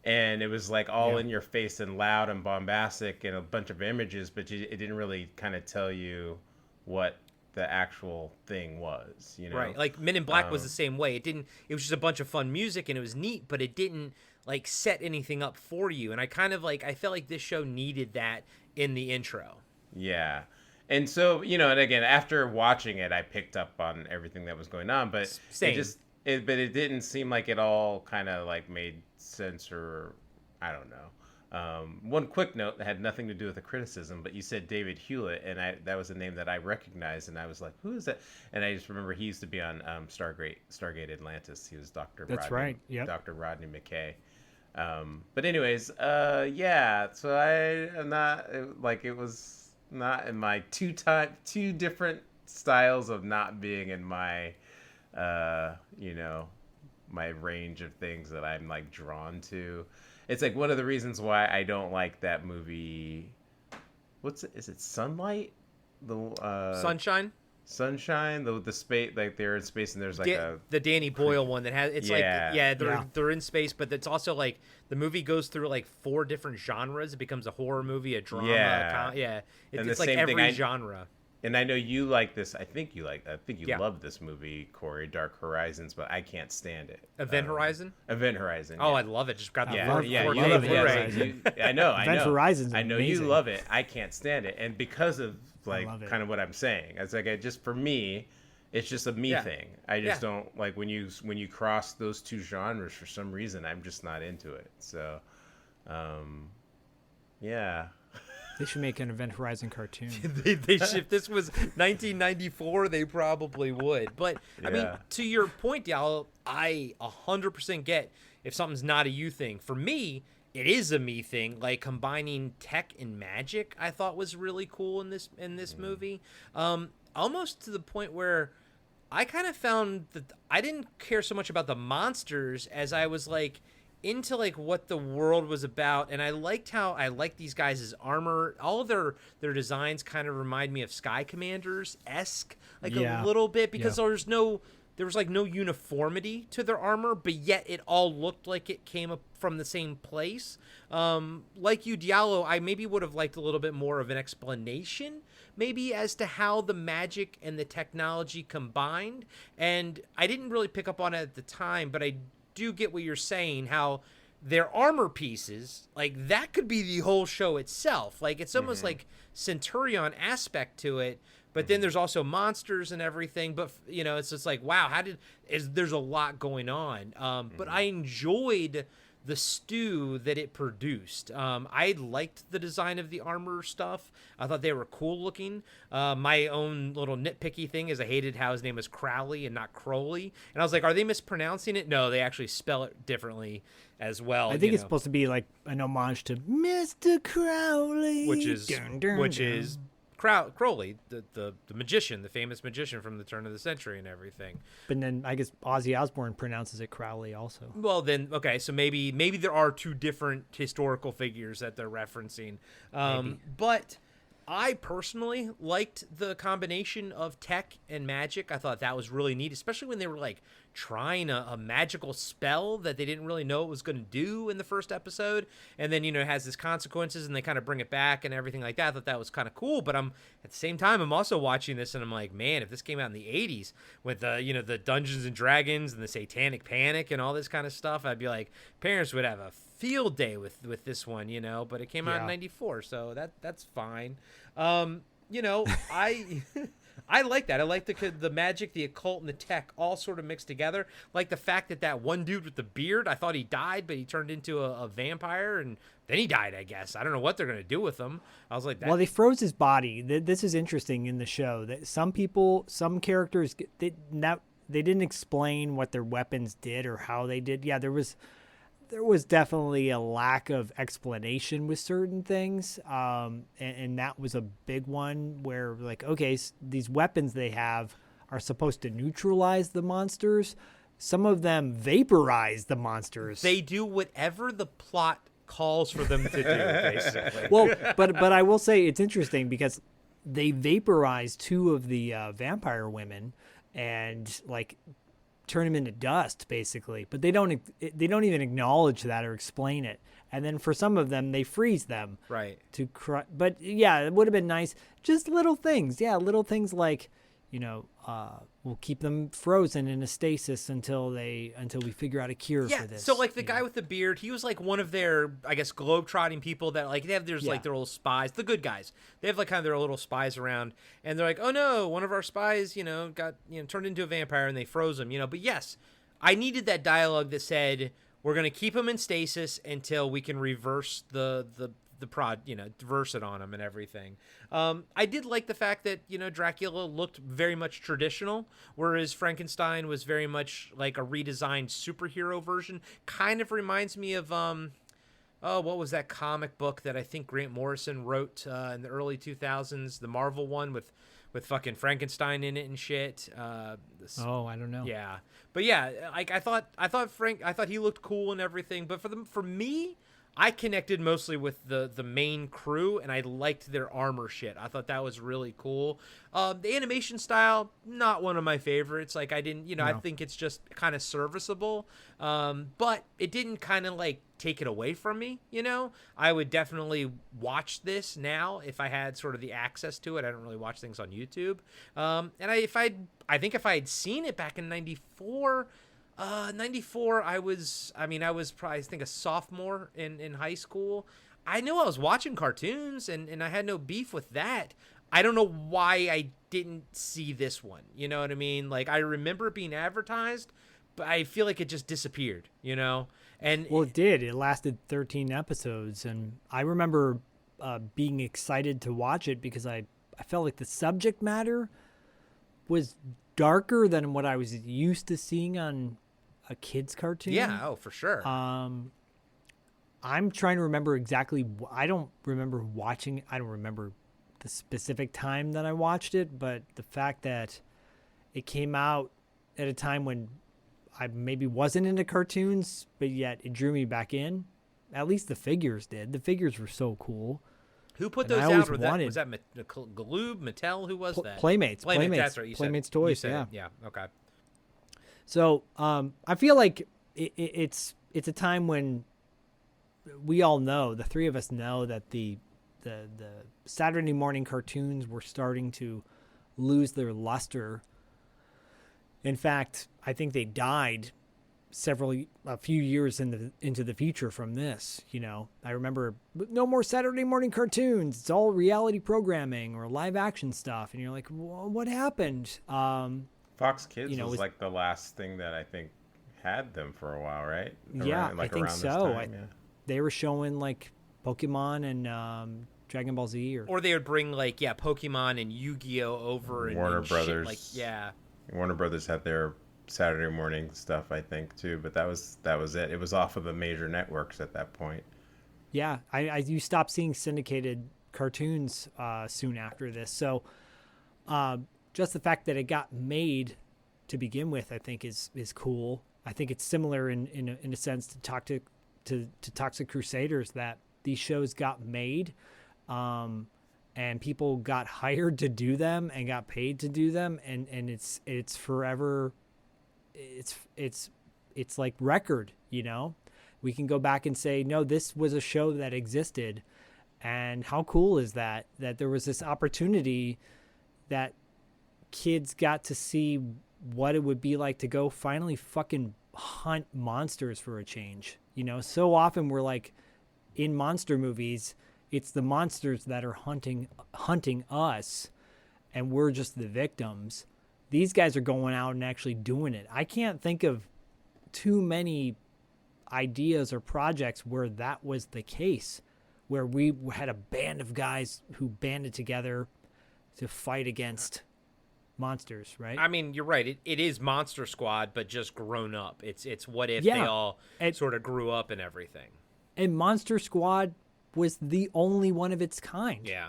E: And it was like all in your face and loud and bombastic and a bunch of images, but it didn't really kind of tell you what the actual thing was,
C: Right. Like Men in Black was the same way. It was just a bunch of fun music and it was neat, but it didn't like set anything up for you. And I kind of like, I felt like this show needed that in the intro.
E: Yeah. And so, and again, after watching it, I picked up on everything that was going on, but
C: Same.
E: But it didn't seem like it all kind of like made sense, or I don't know. One quick note that had nothing to do with the criticism, but you said David Hewlett, and that was a name that I recognized, and I was like, who is that? And I just remember he used to be on Stargate Atlantis. He was Dr.
D: That's
E: Rodney,
D: right. Yep.
E: Dr. Rodney McKay. But anyways, yeah. So I am not like it was not in my two different styles of not being in my, you know, my range of things that I'm like drawn to. It's like one of the reasons why I don't like that movie. Is it Sunlight?
C: Sunshine.
E: Sunshine, the space, like they're in space and there's like
C: the Danny Boyle one that has
E: Yeah.
C: they're in space, but it's also like the movie goes through like 4 different genres. It becomes a horror movie, a drama, it's like every genre.
E: And I know you like this. I think you love this movie, Corey, Dark Horizons, but I can't stand it.
C: Event Horizon.
E: Event Horizon.
C: Oh,
E: yeah.
C: I love it. Just got the
E: Yeah,
C: four
E: you
C: Blu-ray.
E: love it. I know.
D: Event Horizon's
E: I know
D: amazing.
E: you love it. I can't stand it, and because of like
D: love it.
E: kind of what I'm saying, it's like just for me, it's just a me thing. I just don't like when you cross those two genres for some reason. I'm just not into it. So, yeah.
D: They should make an Event Horizon cartoon.
C: they if this was 1994, they probably would. But I mean, to your point, Diallo, I 100% get if something's not a you thing. For me, it is a me thing. Like combining tech and magic, I thought was really cool in this movie. Almost to the point where I kind of found that I didn't care so much about the monsters as I was like into like what the world was about, and I liked these guys' armor. All of their designs kind of remind me of Sky Commanders-esque, like a little bit, because there was no uniformity to their armor, but yet it all looked like it came up from the same place. Like you, Diallo, I maybe would have liked a little bit more of an explanation, maybe as to how the magic and the technology combined, and I didn't really pick up on it at the time, but I do get what you're saying, how their armor pieces, like that could be the whole show itself. Like it's almost like Centurion aspect to it, but then there's also monsters and everything. But you know, it's just like, wow, there's a lot going on. But I enjoyed the stew that it produced. I liked the design of the armor stuff. I thought they were cool looking. My own little nitpicky thing is I hated how his name was Crowley and not Crowley. And I was like, are they mispronouncing it? No, they actually spell it differently as well.
D: I think it's supposed to be like an homage to Mr. Crowley,
C: which is Crowley, the magician, the famous magician from the turn of the century and everything.
D: But then I guess Ozzy Osbourne pronounces it Crowley also.
C: Well, then, okay, so maybe there are 2 different historical figures that they're referencing. But I personally liked the combination of tech and magic. I thought that was really neat, especially when they were like trying a magical spell that they didn't really know what was going to do in the first episode, and then it has its consequences and they kind of bring it back and everything like that. I thought that was kind of cool, but at the same time I'm also watching this and I'm like, man, if this came out in the 80s with the Dungeons and Dragons and the Satanic Panic and all this kind of stuff, I'd be like, parents would have a field day with this one, but it came out in 94, so that's fine. I like that. I like the magic, the occult, and the tech all sort of mixed together. Like the fact that one dude with the beard, I thought he died, but he turned into a vampire, and then he died, I guess. I don't know what they're going to do with him. I was like,
D: well, they froze his body. This is interesting in the show. That some characters, they didn't explain what their weapons did or how they did. Yeah, there was definitely a lack of explanation with certain things, and that was a big one where, like, okay, these weapons they have are supposed to neutralize the monsters. Some of them vaporize the monsters.
C: They do whatever the plot calls for them to do, basically.
D: Well, but I will say it's interesting because they vaporize 2 of the vampire women and, like, turn them into dust, basically, but they don't even acknowledge that or explain it. And then for some of them, they freeze them,
C: right?
D: But yeah, it would have been nice. Just little things, like we'll keep them frozen in a stasis until we figure out a cure for this.
C: So like the guy with the beard, he was like one of their, I guess, globe-trotting people that like they have like their little spies, the good guys. They have like kind of their little spies around, and they're like, oh no, one of our spies, got turned into a vampire, and they froze him, But yes, I needed that dialogue that said we're gonna keep him in stasis until we can reverse the verse it on him and everything. I did like the fact that, Dracula looked very much traditional, whereas Frankenstein was very much like a redesigned superhero version. Kind of reminds me of, what was that comic book that I think Grant Morrison wrote in the early 2000s, the Marvel one with fucking Frankenstein in it and shit.
D: I don't know.
C: Yeah, but yeah, like I thought he looked cool and everything. But for me, I connected mostly with the main crew, and I liked their armor shit. I thought that was really cool. The animation style, not one of my favorites. Like I didn't, I think it's just kind of serviceable. But it didn't kind of like take it away from me. I would definitely watch this now if I had sort of the access to it. I don't really watch things on YouTube. And I think if I had seen it back in '94. 94, I was probably, I think, a sophomore in high school. I knew I was watching cartoons, and I had no beef with that. I don't know why I didn't see this one. You know what I mean? Like, I remember it being advertised, but I feel like it just disappeared, And
D: Well, it did. It lasted 13 episodes, and I remember being excited to watch it because I felt like the subject matter was darker than what I was used to seeing on a kid's cartoon.
C: Yeah, oh, for sure.
D: I'm trying to remember exactly. I don't remember watching. I don't remember the specific time that I watched it, but the fact that it came out at a time when I maybe wasn't into cartoons, but yet it drew me back in. At least the figures did. The figures were so cool.
C: Who put
D: And
C: those
D: I always
C: out? Was
D: wanted-
C: that Galoob, Mattel? Who was that?
D: Playmates.
C: That's right.
D: Playmates
C: you
D: toys.
C: said
D: Yeah.
C: it. Yeah. Okay.
D: So I feel like it's a time when we all know, the three of us know, that the Saturday morning cartoons were starting to lose their luster. In fact, I think they died a few years into the future from this. I remember no more Saturday morning cartoons. It's all reality programming or live action stuff, and you're like, well, what happened?
E: Fox Kids
D: it
E: was
D: was-
E: like the last thing that I think had them for a while, right?
D: Yeah,
E: Around, like
D: I think
E: around
D: so.
E: This time, yeah.
D: They were showing like Pokemon and Dragon Ball Z,
C: Or they would bring like Pokemon and Yu-Gi-Oh over and
E: Warner
C: and
E: Brothers.
C: Shit. Like yeah.
E: Warner Brothers had their Saturday morning stuff, I think, too. But that was it. It was off of the major networks at that point.
D: Yeah, you stopped seeing syndicated cartoons soon after this. So just the fact that it got made to begin with, I think, is cool. I think it's similar in a sense to Toxic Crusaders, that these shows got made, and people got hired to do them and got paid to do them, and it's forever. It's like record. We can go back and say, no, this was a show that existed, and how cool is that there was this opportunity that kids got to see what it would be like to go finally fucking hunt monsters for a change. So often we're like, in monster movies, it's the monsters that are hunting us, and we're just the victims. These guys are going out and actually doing it. I can't think of too many ideas or projects where that was the case, where we had a band of guys who banded together to fight against monsters, right?
C: I mean, you're right. It is Monster Squad, but just grown up. It's what if
D: Yeah.
C: they all sort of grew up and everything.
D: And Monster Squad was the only one of its kind.
C: Yeah.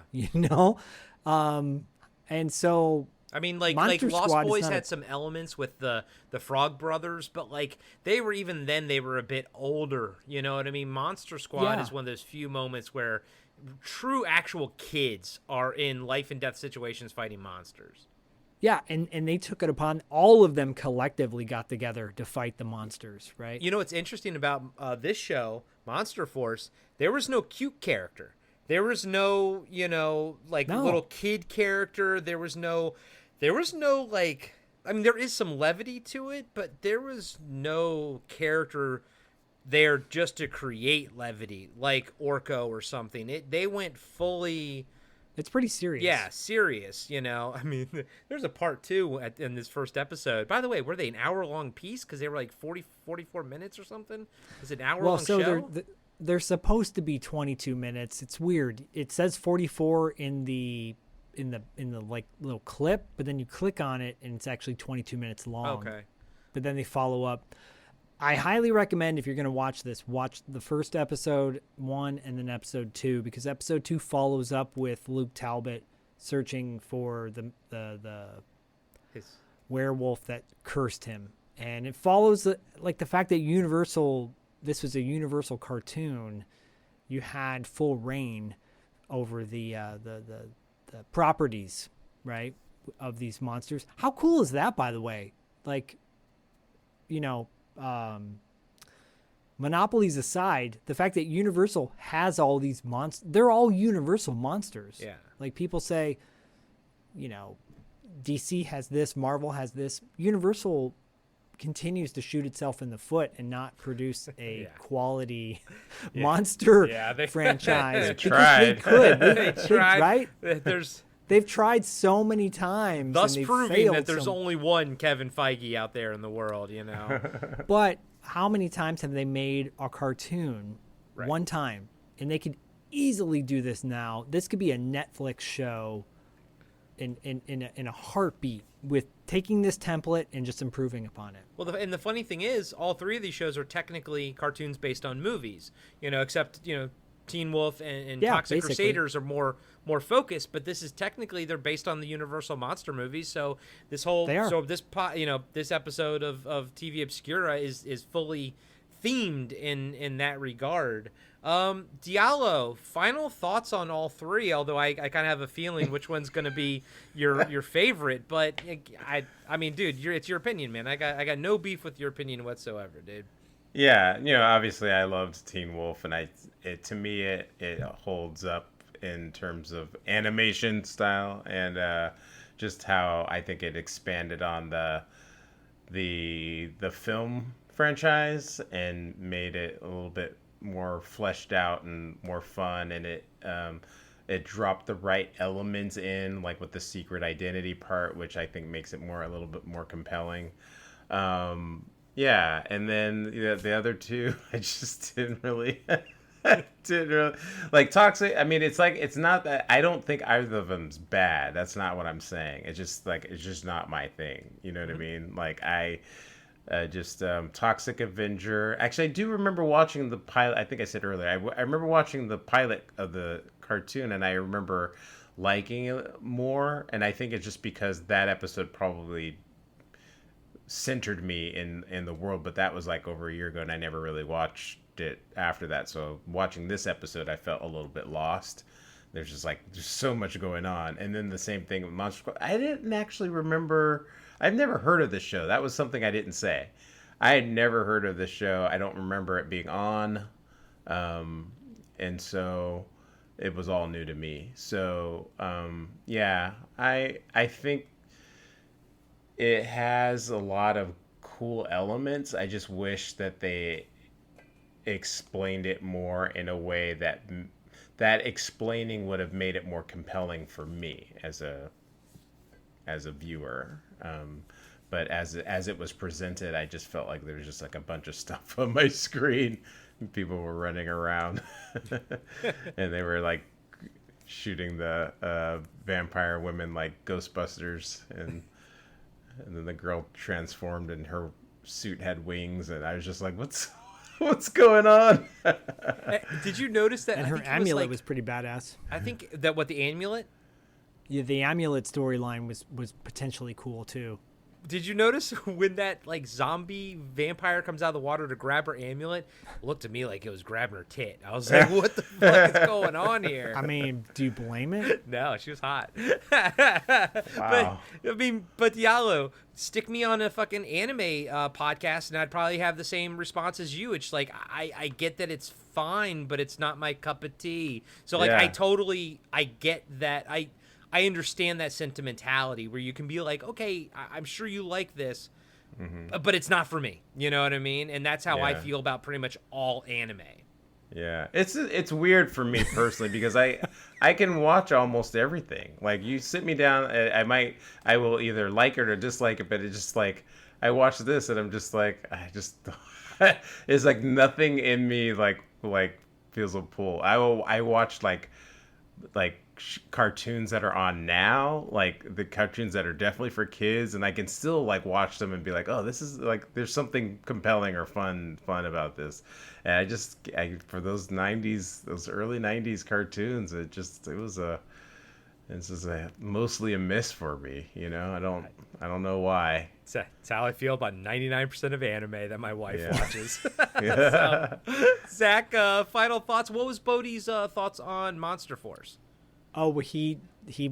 D: And so
C: I mean, like
D: Monster
C: Lost
D: Squad is
C: Boys
D: not
C: had some elements with the Frog Brothers, but like they were a bit older. You know what I mean? Monster Squad
D: Yeah.
C: is one of those few moments where true actual kids are in life and death situations fighting monsters.
D: yeah, and they took it upon, all of them collectively got together to fight the monsters, right?
C: You know what's interesting about this show, Monster Force? There was no cute character. There was no,
D: No.
C: little kid character. There was no like. I mean, there is some levity to it, but there was no character there just to create levity, like Orko or something. They went fully.
D: It's pretty serious.
C: Yeah, serious, I mean, there's a part 2 in this first episode. By the way, were they an hour-long piece? Because they were like 44 minutes or something? Is it an hour-long show?
D: they're supposed to be 22 minutes. It's weird. It says 44 in the like little clip, but then you click on it and it's actually 22 minutes long.
C: Okay.
D: But then they follow up. I highly recommend, if you're going to watch this, watch the first episode 1 and then episode 2, because episode 2 follows up with Luke Talbot searching for the werewolf that cursed him. And it follows the fact that this was a Universal cartoon. You had full reign over the properties, right, of these monsters. How cool is that, by the way? Like, you know, monopolies aside, the fact that Universal has all these monsters, they're all Universal monsters.
C: Yeah.
D: Like, people say, you know, DC has this, Marvel has this. Universal continues to shoot itself in the foot and not produce a quality monster franchise.
E: They
D: because
E: tried.
D: They could.
C: They tried.
D: Right?
C: There's
D: They've tried so many times.
C: thus
D: and they've
C: proving
D: failed
C: that there's
D: so
C: only one Kevin Feige out there in the world, you know.
D: But how many times have they made a cartoon
C: Right.
D: one time? And they could easily do this now. This could be a Netflix show in a heartbeat, with taking this template and just improving upon it.
C: Well, and the funny thing is, all three of these shows are technically cartoons based on movies, you know, except, you know, Teen Wolf and Toxic
D: basically.
C: Crusaders are more focused, but this is technically, they're based on the Universal monster movies. So this whole,
D: They are.
C: so this this episode of TV Obscura is fully themed in that regard. Diallo, final thoughts on all three, although I kind of have a feeling which one's going to be your favorite, but I mean, dude, it's your opinion, man. I got no beef with your opinion whatsoever, dude.
E: Yeah, you know, obviously I loved Teen Wolf, and to me it holds up in terms of animation style and just how I think it expanded on the film franchise and made it a little bit more fleshed out and more fun, and it dropped the right elements in, like with the secret identity part, which I think makes it a little bit more compelling. Yeah, and then the other two, I just didn't really like Toxic. I mean, it's not that I don't think either of them's bad. That's not what I'm saying. It's just not my thing. You know what I mean? Like Toxic Avenger. Actually, I do remember watching the pilot. I think I said earlier. I remember watching the pilot of the cartoon, and I remember liking it more. And I think it's just because that episode probably centered me in the world. But that was like over a year ago, and I never really watched it after that. So watching this episode, I felt a little bit lost. There's so much going on. And then the same thing with Monster. I didn't actually remember. I've never heard of this show. That was something I didn't say. I had never heard of this show. I don't remember it being on. And so it was all new to me. So, yeah, I think it has a lot of cool elements. I just wish that they explained it more in a way that explaining would have made it more compelling for me as a viewer. But as it was presented, I just felt like there was just like a bunch of stuff on my screen. People were running around and they were like shooting the vampire women like Ghostbusters, and then the girl transformed and her suit had wings, and I was just like, what's going on?
C: Did you notice that?
D: And
C: I
D: her
C: think
D: amulet was pretty badass.
C: I think that the amulet?
D: Yeah, the amulet storyline was potentially cool too.
C: Did you notice when that like zombie vampire comes out of the water to grab her amulet? It looked to me like it was grabbing her tit. I was like, what the fuck is going on here?
D: I mean, do you blame it?
C: No, she was hot.
E: Wow.
C: But Diallo, stick me on a fucking anime podcast, and I'd probably have the same response as you. It's like I get that it's fine, but it's not my cup of tea. So like
E: Yeah.
C: I get that. I understand that sentimentality where you can be like, okay, I'm sure you like this, but it's not for me. You know what I mean? And that's how I
E: Yeah.
C: feel about pretty much all anime.
E: Yeah, it's weird for me personally because I can watch almost everything. Like you sit me down, I will either like it or dislike it, but it's just like I watch this and I'm just like it's like nothing in me like feels a pull. I watch cartoons that are on now, like the cartoons that are definitely for kids, and I can still like watch them and be like, oh, this is like there's something compelling or fun about this. And for those early 90s cartoons, this is mostly a miss for me, you know. I don't know why.
C: It's how I feel about 99% of anime that my wife
E: Yeah.
C: watches.
E: Yeah.
C: So, Zach, final thoughts. What was Bodie's thoughts on Monster Force?
D: Oh, well, he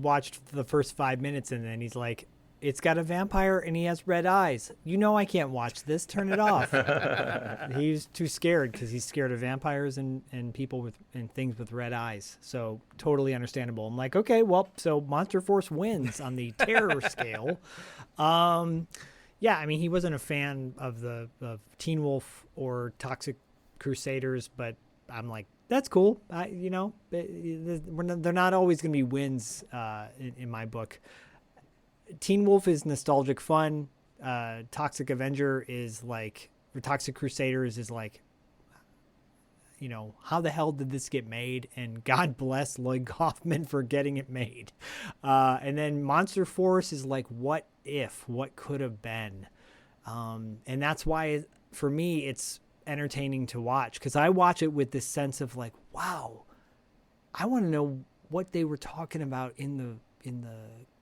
D: watched the first 5 minutes and then he's like, it's got a vampire and he has red eyes. You know I can't watch this. Turn it off. He's too scared because he's scared of vampires and people and things with red eyes. So totally understandable. I'm like, okay, well, so Monster Force wins on the terror scale. Yeah, I mean, he wasn't a fan of Teen Wolf or Toxic Crusaders, but I'm like, that's cool. They're not always going to be wins in my book. Teen Wolf is nostalgic fun. Toxic Crusaders is like, you know, how the hell did this get made? And God bless Lloyd Kaufman for getting it made. And then Monster Force is like, what could have been? And that's why, for me, it's entertaining to watch, because I watch it with this sense of like, wow, I want to know what they were talking about in the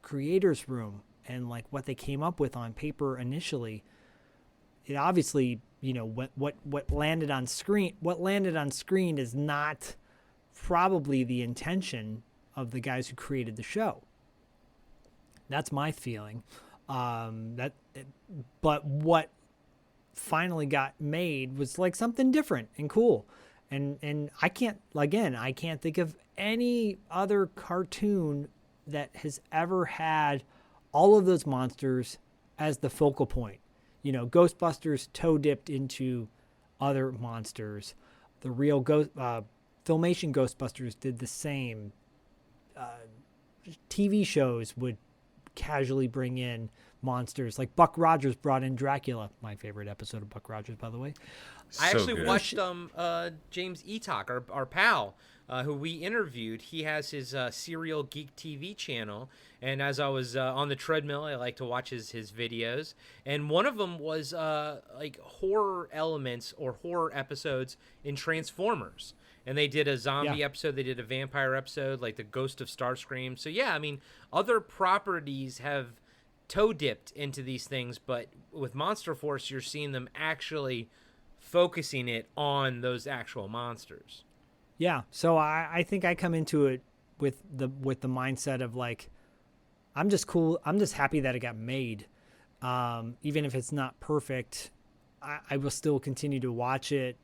D: creators room and like what they came up with on paper initially. It obviously, you know, what landed on screen is not probably the intention of the guys who created the show. That's my feeling. But what finally got made was like something different and cool. And I can't think of any other cartoon that has ever had all of those monsters as the focal point. You know, Ghostbusters toe dipped into other monsters. The real Filmation Ghostbusters did the same. TV shows would casually bring in monsters. Like Buck Rogers brought in Dracula. My favorite episode of Buck Rogers, by the way.
C: I actually
E: good.
C: watched James Etok, our pal, who we interviewed. He has his Serial Geek TV channel, and as I was on the treadmill, I like to watch his videos. And one of them was like horror elements or horror episodes in Transformers. And they did a zombie episode, they did a vampire episode, like the Ghost of Starscream. So yeah, I mean, other properties have toe dipped into these things, but with Monster Force, you're seeing them actually focusing it on those actual monsters.
D: Yeah, so I think I come into it with the mindset of like, I'm just cool. I'm just happy that it got made, even if it's not perfect. I will still continue to watch it.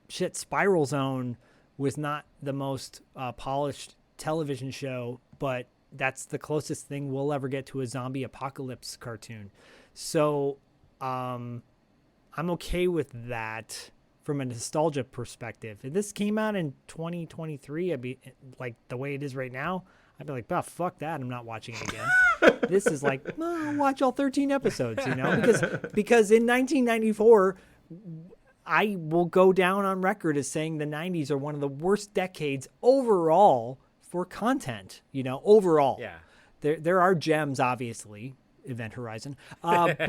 D: Shit, Spiral Zone was not the most polished television show, but that's the closest thing we'll ever get to a zombie apocalypse cartoon. So I'm okay with that from a nostalgia perspective. If this came out in 2023, I'd be like the way it is right now, I'd be like, oh, fuck that. I'm not watching it again. This is like, I'll watch all 13 episodes, you know, because in 1994, I will go down on record as saying the 90s are one of the worst decades overall for content, you know, overall.
C: Yeah.
D: There are gems, obviously, Event Horizon, but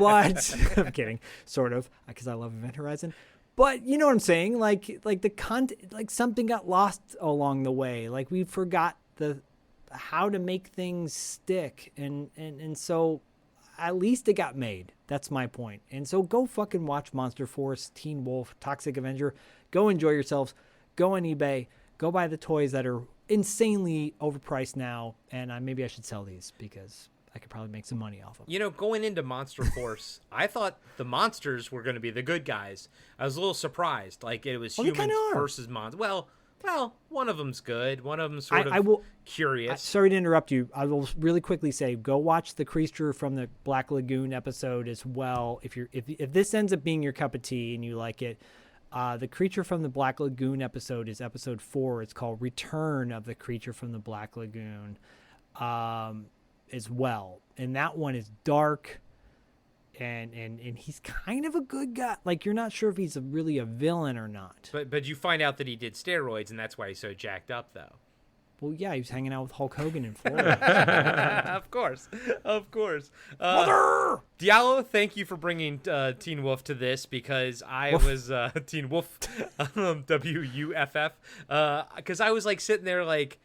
D: I'm kidding, sort of, because I love Event Horizon. But you know what I'm saying? Like the content, like something got lost along the way. Like we forgot how to make things stick, and so at least it got made. That's my point. And so go fucking watch Monster Force, Teen Wolf, Toxic Avenger. Go enjoy yourselves. Go on eBay. Go buy the toys that are insanely overpriced now. And maybe I should sell these because I could probably make some money off of them.
C: You know, going into Monster Force, I thought the monsters were going to be the good guys. I was a little surprised. Like, it was humans versus monsters. Well, one of them's good. One of them's sort of curious.
D: Sorry to interrupt you. I will really quickly say, go watch the Creature from the Black Lagoon episode as well. If this ends up being your cup of tea and you like it, the Creature from the Black Lagoon episode is episode 4. It's called Return of the Creature from the Black Lagoon as well. And that one is dark. and he's kind of a good guy. Like, you're not sure if he's really a villain or not.
C: But you find out that he did steroids, and that's why he's so jacked up, though.
D: Well, yeah, he was hanging out with Hulk Hogan in Florida.
C: Of course.
D: Mother!
C: Diallo, thank you for bringing Teen Wolf to this, because I was Teen Wolf, WUFF, because I was like sitting there like,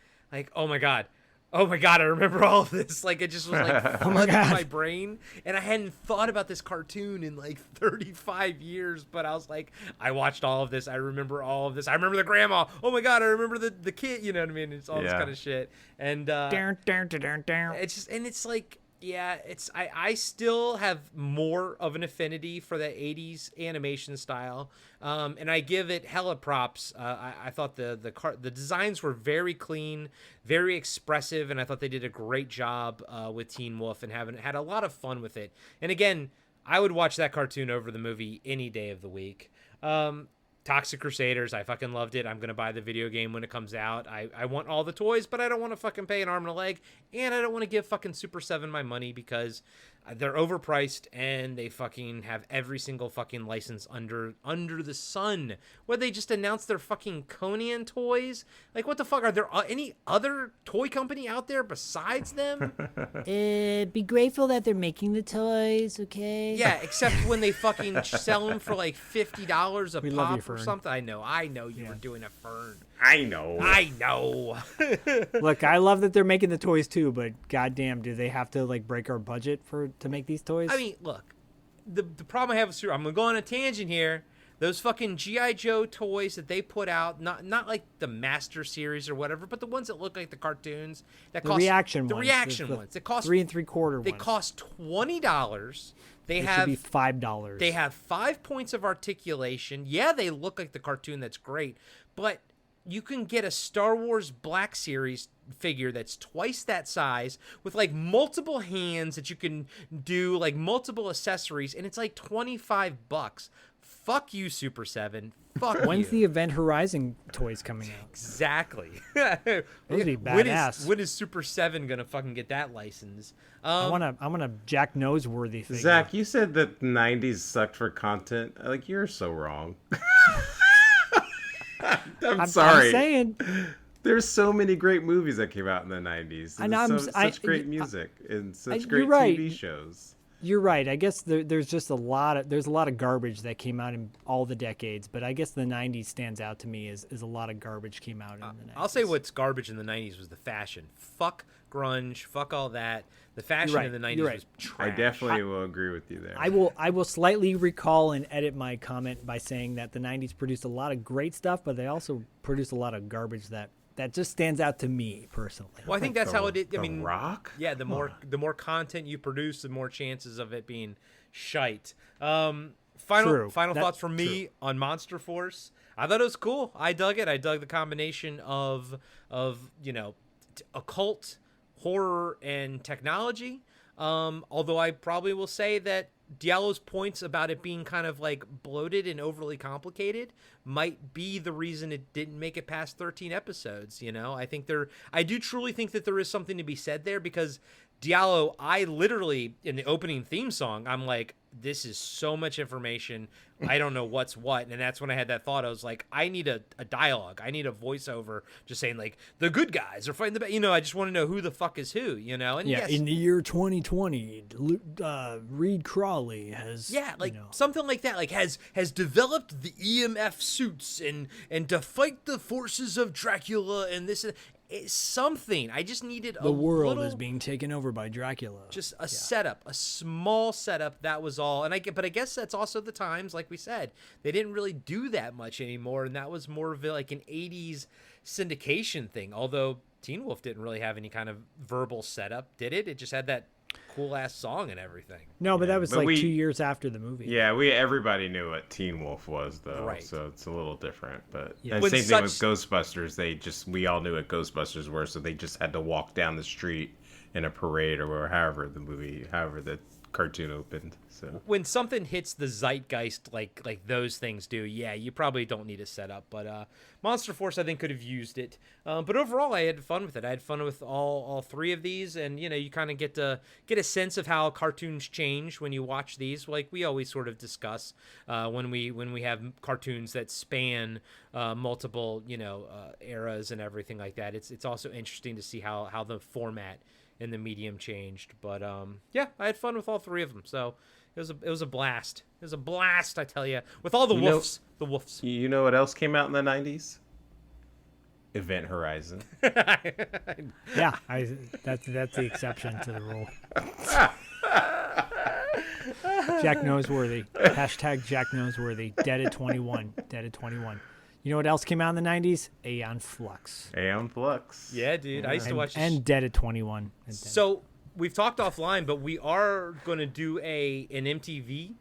C: oh my god, I remember all of this. Like, it just was like flooding my brain, and I hadn't thought about this cartoon in like 35 years. But I was like, I watched all of this. I remember all of this. I remember the grandma. Oh my god, I remember the kid. You know what I mean? It's all this kind of shit. And it's just, and it's like, yeah, it's I still have more of an affinity for the 80s animation style, and I give it hella props. I thought the designs were very clean, very expressive, and I thought they did a great job with Teen Wolf and had a lot of fun with it. And again, I would watch that cartoon over the movie any day of the week. Toxic Crusaders, I fucking loved it. I'm going to buy the video game when it comes out. I want all the toys, but I don't want to fucking pay an arm and a leg, and I don't want to give fucking Super 7 my money because they're overpriced and they fucking have every single fucking license under the sun. Where they just announced their fucking Conan toys? Like, what the fuck? Are there any other toy company out there besides them?
D: Be grateful that they're making the toys, okay?
C: Yeah, except when they fucking sell them for like $50 a pop or something. I know you were doing a Fern.
E: I know.
D: Look, I love that they're making the toys too, but goddamn, do they have to like break our budget to make these toys?
C: I mean, look, the problem I have with I'm gonna go on a tangent here. Those fucking G.I. Joe toys that they put out, not like the Master Series or whatever, but the ones that look like the cartoons. That
D: the
C: cost,
D: reaction
C: the
D: ones.
C: reaction ones. They cost
D: 3 3/4
C: They
D: ones.
C: cost $20. They
D: should be $5.
C: They have 5 points of articulation. Yeah, they look like the cartoon. That's great, but you can get a Star Wars Black Series figure that's twice that size with like multiple hands that you can do like multiple accessories, and it's like $25. Fuck you, Super 7. Fuck
D: When's
C: you.
D: the Event Horizon toys coming out?
C: Exactly.
D: Those would be badass.
C: When is Super 7 gonna fucking get that license?
D: I want a Jack Noseworthy figure.
E: Zach, you said that the 90s sucked for content. Like, you're so wrong. I'm sorry.
D: I'm saying.
E: There's so many great movies that came out in the 90s.
D: I know,
E: such great music and such great
D: you're right.
E: TV shows.
D: You're right. I guess there's just a lot of garbage that came out in all the decades, but I guess the 90s stands out to me as a lot of garbage came out in the 90s.
C: I'll say what's garbage in the 90s was the fashion. Fuck grunge, fuck all that. The fashion in the 90s was trash.
E: I definitely will agree with you there.
D: I will slightly recall and edit my comment by saying that the 90s produced a lot of great stuff, but they also produced a lot of garbage that just stands out to me personally.
C: Well, I think that's how it is. I mean,
E: Rock?
C: Yeah, the more content you produce, the more chances of it being shite. Final thoughts from me on Monster Force. I thought it was cool. I dug it. I dug the combination of occult, horror, and technology. Although I probably will say that Diallo's points about it being kind of like bloated and overly complicated might be the reason it didn't make it past 13 episodes. I do truly think that there is something to be said there, because Diallo, I literally, in the opening theme song, I'm like, this is so much information. I don't know what's what. And that's when I had that thought. I was like, I need a dialogue. I need a voiceover just saying like, the good guys are fighting the bad. I just want to know who the fuck is who, And
D: yeah, in the year 2020, Reed Crawley has
C: something like that, like has developed the EMF suits and to fight the forces of Dracula and this. It's something. I just needed
D: the world is being taken over by Dracula.
C: Just a setup, a small setup. That was all. But I guess that's also the times, like we said, they didn't really do that much anymore, and that was more of like an '80s syndication thing. Although Teen Wolf didn't really have any kind of verbal setup, did it? It just had that cool ass song and everything.
D: No, but that was 2 years after the movie.
E: Yeah, everybody knew what Teen Wolf was though,
C: right.
E: So it's a little different. But
C: Yeah.
E: same thing with Ghostbusters. We all knew what Ghostbusters were, so they just had to walk down the street in a parade or however the cartoon opened. So
C: When something hits the zeitgeist like those things do, yeah, you probably don't need a setup. But Monster Force, I think, could have used it. But overall, I had fun with it. I had fun with all three of these, and you kind of get a sense of how cartoons change when you watch these. Like we always sort of discuss when we have cartoons that span multiple eras and everything like that. It's also interesting to see how the format and the medium changed. But yeah, I had fun with all three of them. So it was a blast. It was a blast, I tell you, with all the woofs. The woofs.
E: you know what else came out in the 90s? Event Horizon.
D: Yeah, that's the exception to the rule. Jack Noseworthy. Hashtag Jack Noseworthy. Dead at 21. Dead at 21. You know what else came out in the 90s? Aeon Flux.
E: Aeon Flux.
C: Yeah, dude. I used to watch this.
D: And Dead at 21.
C: So we've talked offline, but we are going to do an MTV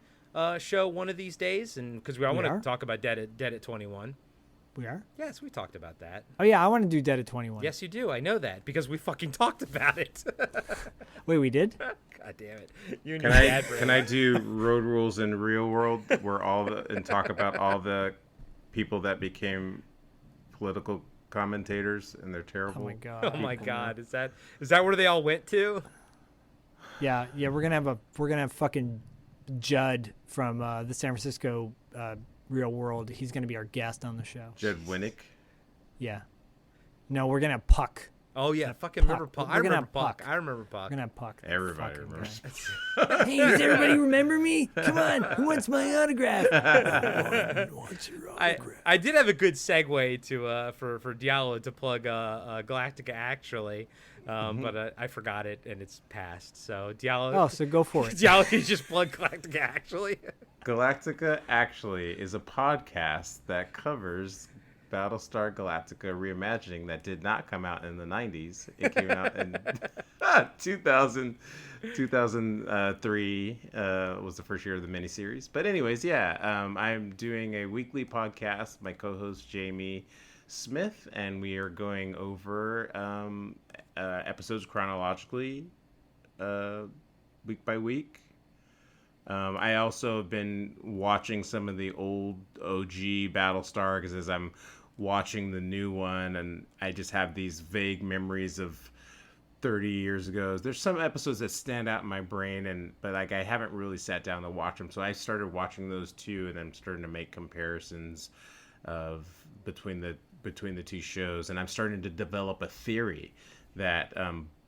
C: show one of these days, and because I want to talk about Dead at 21.
D: We are?
C: Yes, we talked about that.
D: Oh, yeah, I want to do Dead at 21.
C: Yes, you do. I know that because we fucking talked about it.
D: Wait, we did?
C: God damn it. You and
E: Can
C: your
E: I
C: dad,
E: can I do Road Rules in Real World where and talk about all the people that became political commentators and they're terrible?
D: Oh, my God.
C: Oh my God. Is that where they all went to?
D: Yeah, we're gonna have fucking Judd from the San Francisco Real World. He's gonna be our guest on the show.
E: Judd Winnick.
D: Yeah. No, we're gonna have Puck.
C: Oh yeah, fucking remember Puck.
D: We're
C: I
D: gonna
C: remember
D: have
C: Puck.
D: Puck.
C: I remember Puck.
D: We're gonna have Puck.
E: Everybody
D: Fucking
E: remembers.
D: guy. Hey, does everybody remember me? Come on, who wants my autograph? Who wants your autograph?
C: I did have a good segue to for Diallo to plug Galactica actually, but I forgot it and it's passed. So Diallo.
D: Oh, so go for it.
C: Diallo, can you just plug Galactica actually?
E: Galactica actually is a podcast that covers Battlestar Galactica reimagining that did not come out in the 90s. It came out in 2003 was the first year of the miniseries. But anyways, yeah, I'm doing a weekly podcast. My co-host Jamie Smith, and we are going over episodes chronologically, week by week. I also have been watching some of the old OG Battlestar because as I'm watching the new one, and I just have these vague memories of 30 years ago. There's some episodes that stand out in my brain, but like I haven't really sat down to watch them. So I started watching those too, and I'm starting to make comparisons between the two shows, and I'm starting to develop a theory that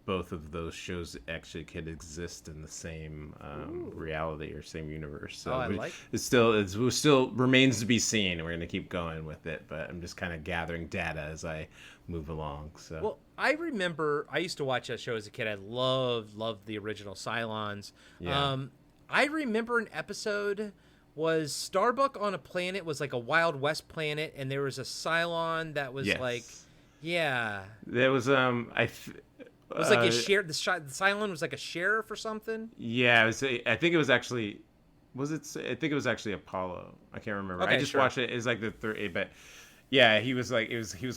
E: both of those shows actually could exist in the same reality or same universe. So
C: I like
E: it still remains to be seen. We're going to keep going with it, but I'm just kind of gathering data as I move along. So
C: well, I remember I used to watch that show as a kid. I loved the original Cylons.
E: Yeah.
C: I remember an episode was Starbuck on a planet was like a Wild West planet, and there was a Cylon that was like, yeah,
E: there was
C: it was like a sheriff. The Cylon was like a sheriff or something.
E: Yeah, I think it was actually. Was it? I think it was actually Apollo. I can't remember.
C: Okay,
E: I just watched it. It's like the third, but yeah, he was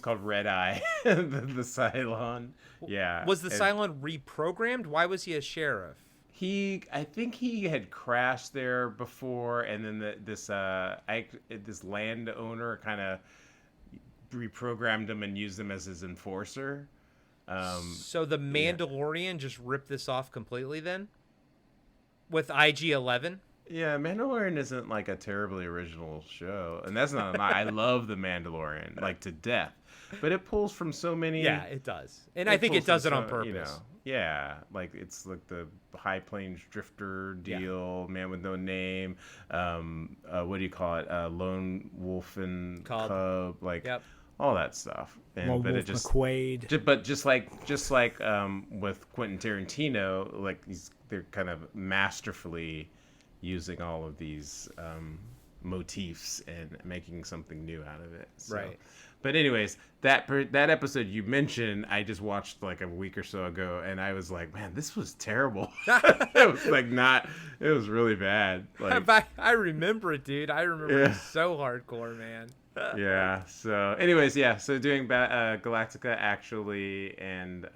E: called Red Eye, the Cylon. Yeah.
C: Was the Cylon reprogrammed? Why was he a sheriff?
E: I think he had crashed there before, and then this landowner kind of reprogrammed him and used him as his enforcer.
C: So the Mandalorian just ripped this off completely then? With IG-11?
E: Yeah, Mandalorian isn't like a terribly original show. And that's not I love The Mandalorian, like to death. But it pulls from so many...
C: Yeah, it does. And I think it does it on purpose.
E: Yeah, like it's like the High Plains Drifter deal, Man with No Name, what do you call it? Lone Wolf and Cub, like... Yep. All that stuff,
D: but it just McQuaid.
E: But just like with Quentin Tarantino, like they're kind of masterfully using all of these motifs and making something new out of it. So.
C: Right.
E: But anyways, that episode you mentioned, I just watched like a week or so ago, and I was like, man, this was terrible. It was like it was really bad. Like,
C: I remember it, dude. I remember it so hardcore, man.
E: Yeah. So, anyways, so doing Galactica actually, and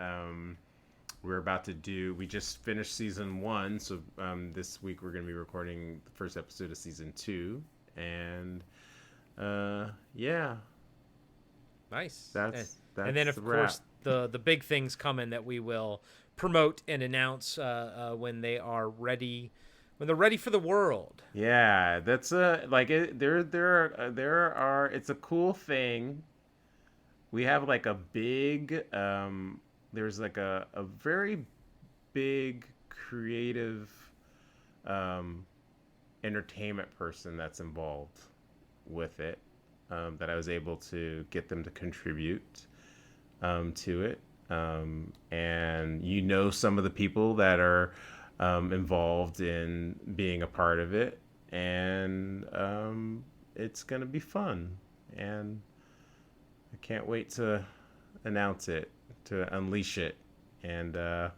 E: we just finished season 1, so this week we're going to be recording the first episode of season 2, and yeah,
C: Nice.
E: that's
C: and then of
E: the
C: course
E: wrap.
C: the big things coming that we will promote and announce when they are ready, when they're ready for the world.
E: Yeah, that's like there are it's a cool thing. We have like a big there's like a very big creative entertainment person that's involved with it, that I was able to get them to contribute to it, and some of the people that are involved in being a part of it, and it's gonna be fun, and I can't wait to announce it, to unleash it, and yeah,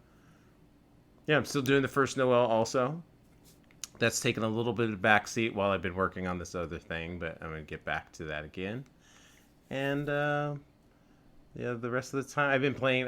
E: I'm still doing the first Noel also. That's taken a little bit of backseat while I've been working on this other thing, but I'm gonna get back to that again. And yeah, the rest of the time I've been playing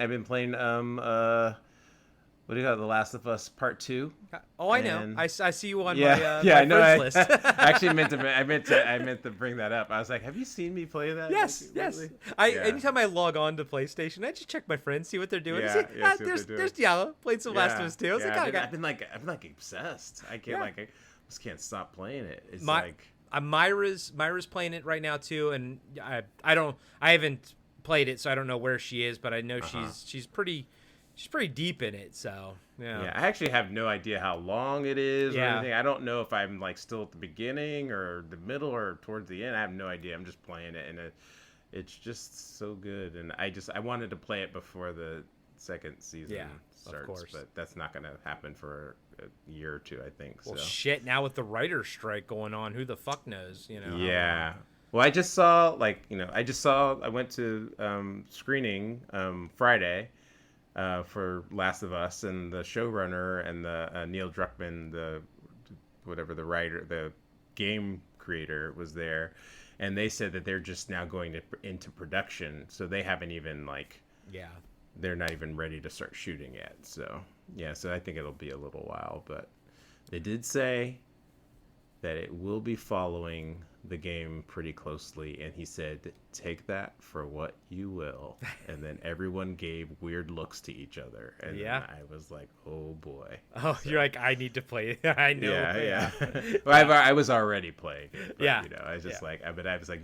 E: what do you got? The Last of Us Part 2.
C: Oh, I know.
E: And-
C: I see you on
E: Yeah,
C: my
E: I know.
C: friends list.
E: I actually meant to bring that up. I was like, have you seen me play that?
C: Yes.
E: lately?
C: I
E: Yeah.
C: anytime I log on to PlayStation, I just check my friends, see what they're doing.
E: Yeah,
C: See,
E: yeah, see what
C: there's
E: they're
C: there's
E: doing.
C: Diallo played some Last of Us 2. I was like, oh,
E: I've been like obsessed. I can't
C: Yeah.
E: I just can't stop playing it. It's
C: My-
E: like
C: Myra's playing it right now too, and I haven't played it, so I don't know where she is, but I know she's pretty deep in it. So
E: yeah, I actually have no idea how long it is or
C: Yeah.
E: anything. I don't know if I'm like still at the beginning or the middle or towards the end. I have no idea. I'm just playing it, and it's just so good. And I wanted to play it before the second season starts,
C: course.
E: but that's not going to happen for a year or two, I think.
C: Well,
E: so
C: shit. Now with the writer's strike going on, who the fuck knows?
E: yeah. Well, I just saw I went to screening Friday for Last of Us, and the showrunner and the Neil Druckmann, the writer, the game creator, was there, and they said that they're just now going into production, so they haven't even they're not even ready to start shooting yet. So yeah, so I think it'll be a little while, but they did say that it will be following the game pretty closely, and he said, take that for what you will. And then everyone gave weird looks to each other, and
C: Yeah.
E: then I was like, oh boy.
C: Oh, you're like, I need to play it. I know.
E: Yeah. Well, I was already playing it, but,
C: Yeah.
E: I was just but I was like,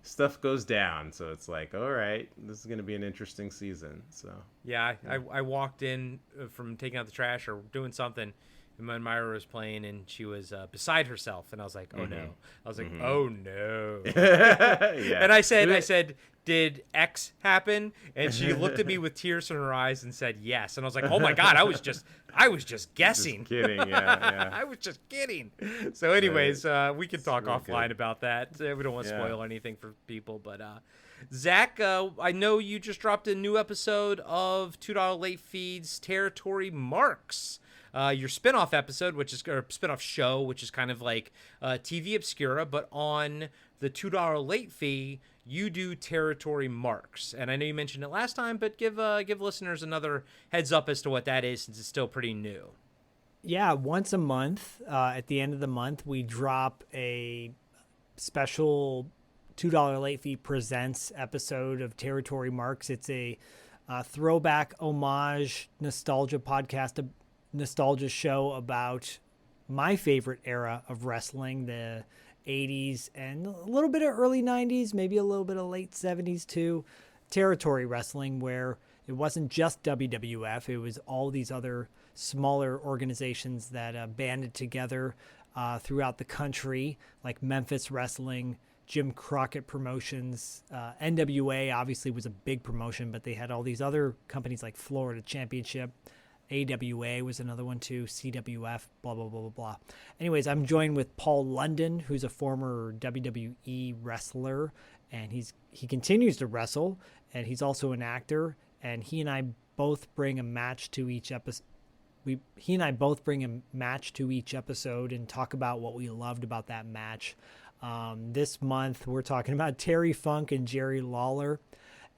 E: stuff goes down, so it's like, all right, this is going to be an interesting season. So
C: Yeah, I walked in from taking out the trash or doing something, and when Myra was playing, and she was beside herself, and I was like, oh no. I was like, oh no.
E: yeah.
C: And I said, did X happen? And she looked at me with tears in her eyes and said yes. And I was like, oh my God, I was just guessing.
E: Just kidding, yeah.
C: I was just kidding. So anyways, we can talk
E: real
C: offline
E: good.
C: about that. We don't want to
E: Yeah.
C: spoil anything for people, but Zach, I know you just dropped a new episode of $2 Late Feed's Territory Marks. Your spin-off episode, or spin-off show, which is kind of like TV Obscura, but on the $2 late fee, you do Territory Marks. And I know you mentioned it last time, but give listeners another heads up as to what that is, since it's still pretty new.
D: Yeah, once a month, at the end of the month, we drop a special $2 Late Fee Presents episode of Territory Marks. It's a throwback, homage, nostalgia podcast, nostalgia show about my favorite era of wrestling, the 80s and a little bit of early 90s, maybe a little bit of late 70s too. Territory wrestling, where it wasn't just WWF, it was all these other smaller organizations that banded together throughout the country, like Memphis Wrestling, Jim Crockett Promotions, NWA obviously was a big promotion, but they had all these other companies like Florida Championship, AWA was another one too, CWF, blah, blah, blah, blah, blah. Anyways, I'm joined with Paul London, who's a former WWE wrestler, and he continues to wrestle, and he's also an actor, and he and I both bring a match to each episode. He and I both bring a match to each episode and talk about what we loved about that match. This month, we're talking about Terry Funk and Jerry Lawler.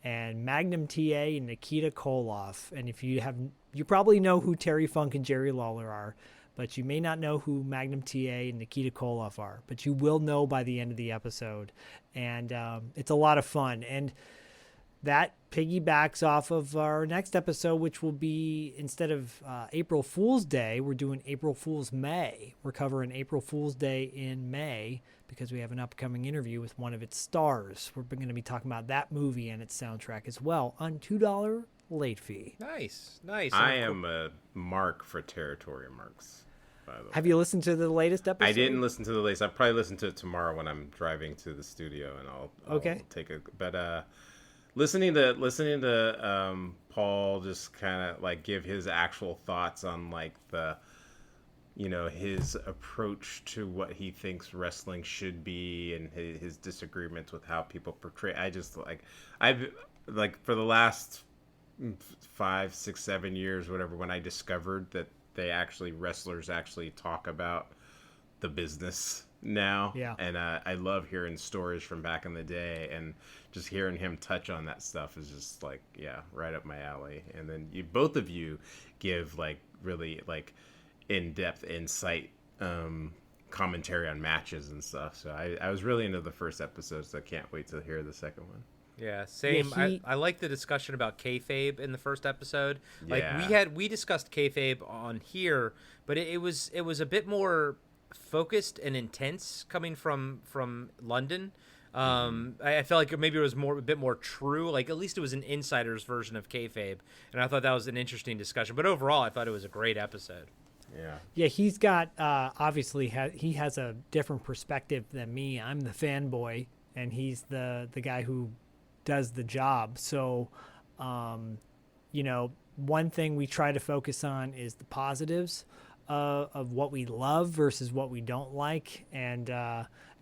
D: and Magnum TA and Nikita Koloff. And if you probably know who Terry Funk and Jerry Lawler are, but you may not know who Magnum TA and Nikita Koloff are, but you will know by the end of the episode. And it's a lot of fun. And that piggybacks off of our next episode, which will be, instead of April Fool's Day, we're doing April Fool's May. We're covering April Fool's Day in May because we have an upcoming interview with one of its stars. We're going to be talking about that movie and its soundtrack as well on $2 late fee.
C: Nice.
E: I am a mark for territory marks.
D: Have you listened to the latest episode?
E: I didn't listen to the latest. I'll probably listen to it tomorrow when I'm driving to the studio, and I'll take a. But listening to Paul just kind of like give his actual thoughts on like the, his approach to what he thinks wrestling should be, and his disagreements with how people portray. I've for the last 5, 6, 7 years, whatever, when I discovered that wrestlers actually talk about the business now.
D: Yeah.
E: And I love hearing stories from back in the day, and just hearing him touch on that stuff is just like, yeah, right up my alley. And then both of you give like really like in-depth insight, commentary on matches and stuff. So I was really into the first episode, so I can't wait to hear the second one.
C: Yeah, same.
D: Yeah,
C: I like the discussion about kayfabe in the first episode. Like
E: Yeah.
C: we discussed kayfabe on here, but it was a bit more focused and intense coming from London. I felt like maybe it was a bit more true. Like at least it was an insider's version of kayfabe, and I thought that was an interesting discussion. But overall, I thought it was a great episode.
E: Yeah.
D: Yeah, he's got obviously he has a different perspective than me. I'm the fanboy, and he's the guy who does the job. So, one thing we try to focus on is the positives of what we love versus what we don't like. And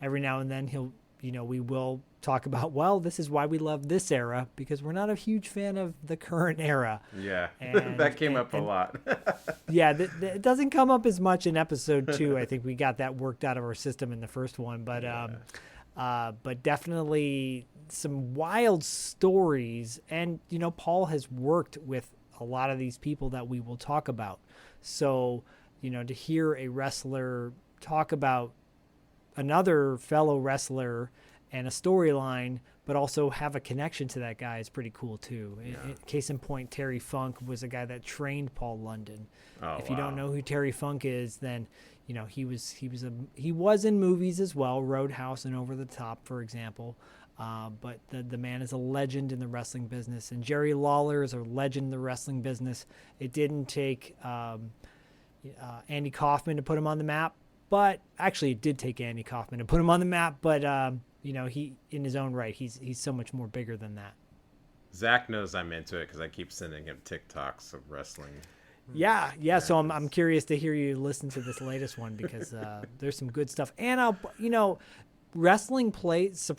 D: every now and then we will talk about, well, this is why we love this era, because we're not a huge fan of the current era.
E: Yeah.
D: And,
E: that came up a lot.
D: Yeah, it doesn't come up as much in episode 2. I think we got that worked out of our system in the first one, but definitely some wild stories. And Paul has worked with a lot of these people that we will talk about. So to hear a wrestler talk about another fellow wrestler and a storyline, but also have a connection to that guy is pretty cool too.
E: Yeah.
D: Case in point, Terry Funk was a guy that trained Paul London.
E: Oh,
D: if you
E: wow.
D: don't know who Terry Funk is, then he was in movies as well, Roadhouse and Over the Top, for example. But the man is a legend in the wrestling business, and Jerry Lawler is a legend in the wrestling business. It didn't take Andy Kaufman to put him on the map, but actually it did take Andy Kaufman to put him on the map. But he, in his own right, he's so much more bigger than that.
E: Zach knows I'm into it because I keep sending him TikToks of wrestling.
D: Yeah. So I'm curious to hear you listen to this latest one, because there's some good stuff. And wrestling clips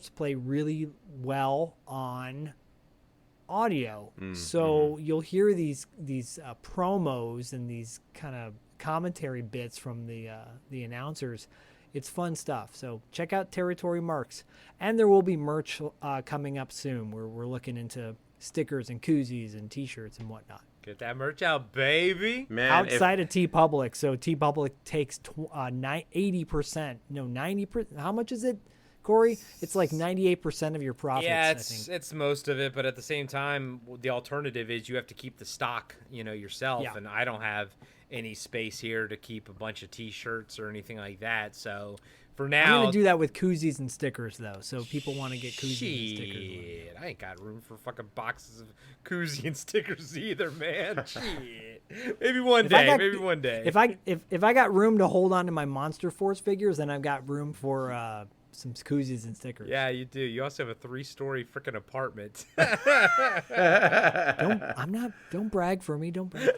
D: play really well on audio. So you'll hear these promos and these kind of commentary bits from the announcers. It's fun stuff. So check out Territory Marks, and there will be merch coming up soon. We're looking into stickers and koozies and T-shirts and whatnot.
C: Get that merch out, baby.
E: Man,
D: Outside of TeePublic. So TeePublic takes 80%. No, 90%. How much is it, Corey? It's like 98% of your profits.
C: Yeah,
D: I think.
C: it's most of it, but at the same time, the alternative is you have to keep the stock, yourself,
D: Yeah.
C: and I don't have any space here to keep a bunch of T-shirts or anything like that. So for now,
D: I'm gonna do that with koozies and stickers though. So if people want to get koozies and stickers.
C: Shit, I ain't got room for fucking boxes of koozie and stickers either, man. Shit. Maybe one day.
D: If I got room to hold on to my Monster Force figures, then I've got room for some koozies and stickers.
C: Yeah, you do. You also have a 3-story freaking apartment.
D: Don't brag for me. Don't brag.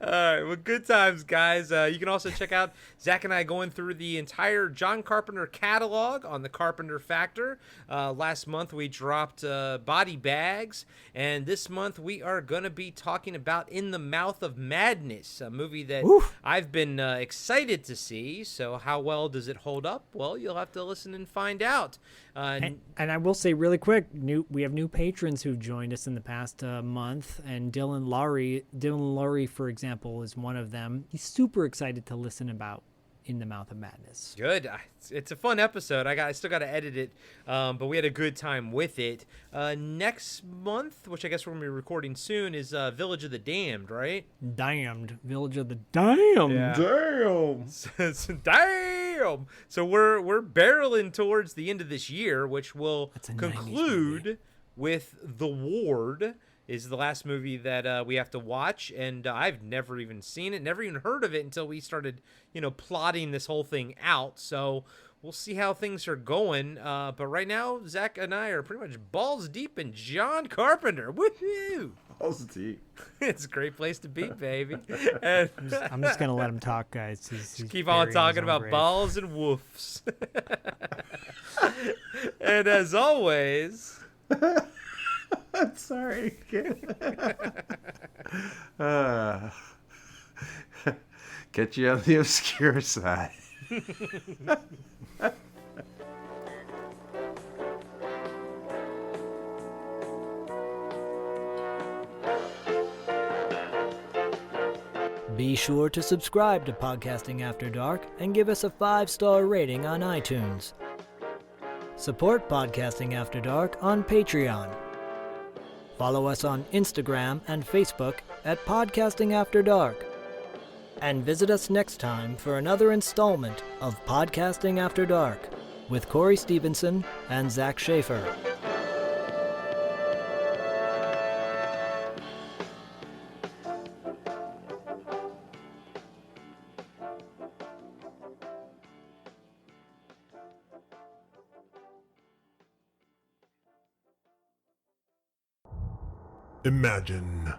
C: All right, well, good times, guys. You can also check out Zach and I going through the entire John Carpenter catalog on the Carpenter Factor. Last month we dropped Body Bags, and this month we are going to be talking about In the Mouth of Madness, a movie that I've been excited to see. So how well does it hold hold up? Well, you'll have to listen and find out.
D: And I will say really quick, we have new patrons who've joined us in the past month, and Dylan Laurie, for example, is one of them. He's super excited to listen about In the Mouth of Madness.
C: Good. It's a fun episode. I still got to edit it, but we had a good time with it. Next month, which I guess we're going to be recording soon, is Village of the Damned, right?
D: Damned. Village of the Damned.
C: Yeah.
E: Damn.
C: Damn. So we're barreling towards the end of this year, which will
D: That's a 90s
C: conclude
D: movie.
C: with The Ward. Is the last movie that we have to watch, and I've never even seen it, never even heard of it until we started, plotting this whole thing out. So we'll see how things are going. But right now, Zach and I are pretty much balls deep in John Carpenter. Woohoo!
E: Balls deep.
C: It's a great place to be, baby. And
D: I'm just going to let him talk, guys. He's
C: keep on
D: burying his
C: talking
D: own
C: about
D: grave.
C: balls and woofs. And as always...
E: I'm sorry. Get you on the obscure side.
B: Be sure to subscribe to Podcasting After Dark and give us a 5-star rating on iTunes. Support Podcasting After Dark on Patreon. Follow us on Instagram and Facebook at Podcasting After Dark. And visit us next time for another installment of Podcasting After Dark with Corey Stevenson and Zach Schaefer.
F: Imagine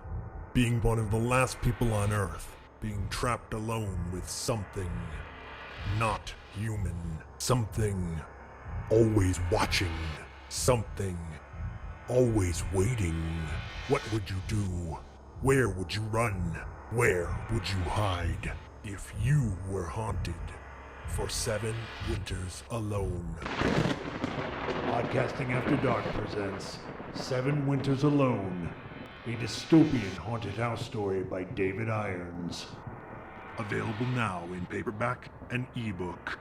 F: being one of the last people on Earth, being trapped alone with something not human, something always watching, something always waiting. What would you do? Where would you run? Where would you hide if you were haunted for 7 winters alone?
G: Podcasting After Dark presents 7 Winters Alone, a dystopian haunted house story by David Irons.
F: Available now in paperback and ebook.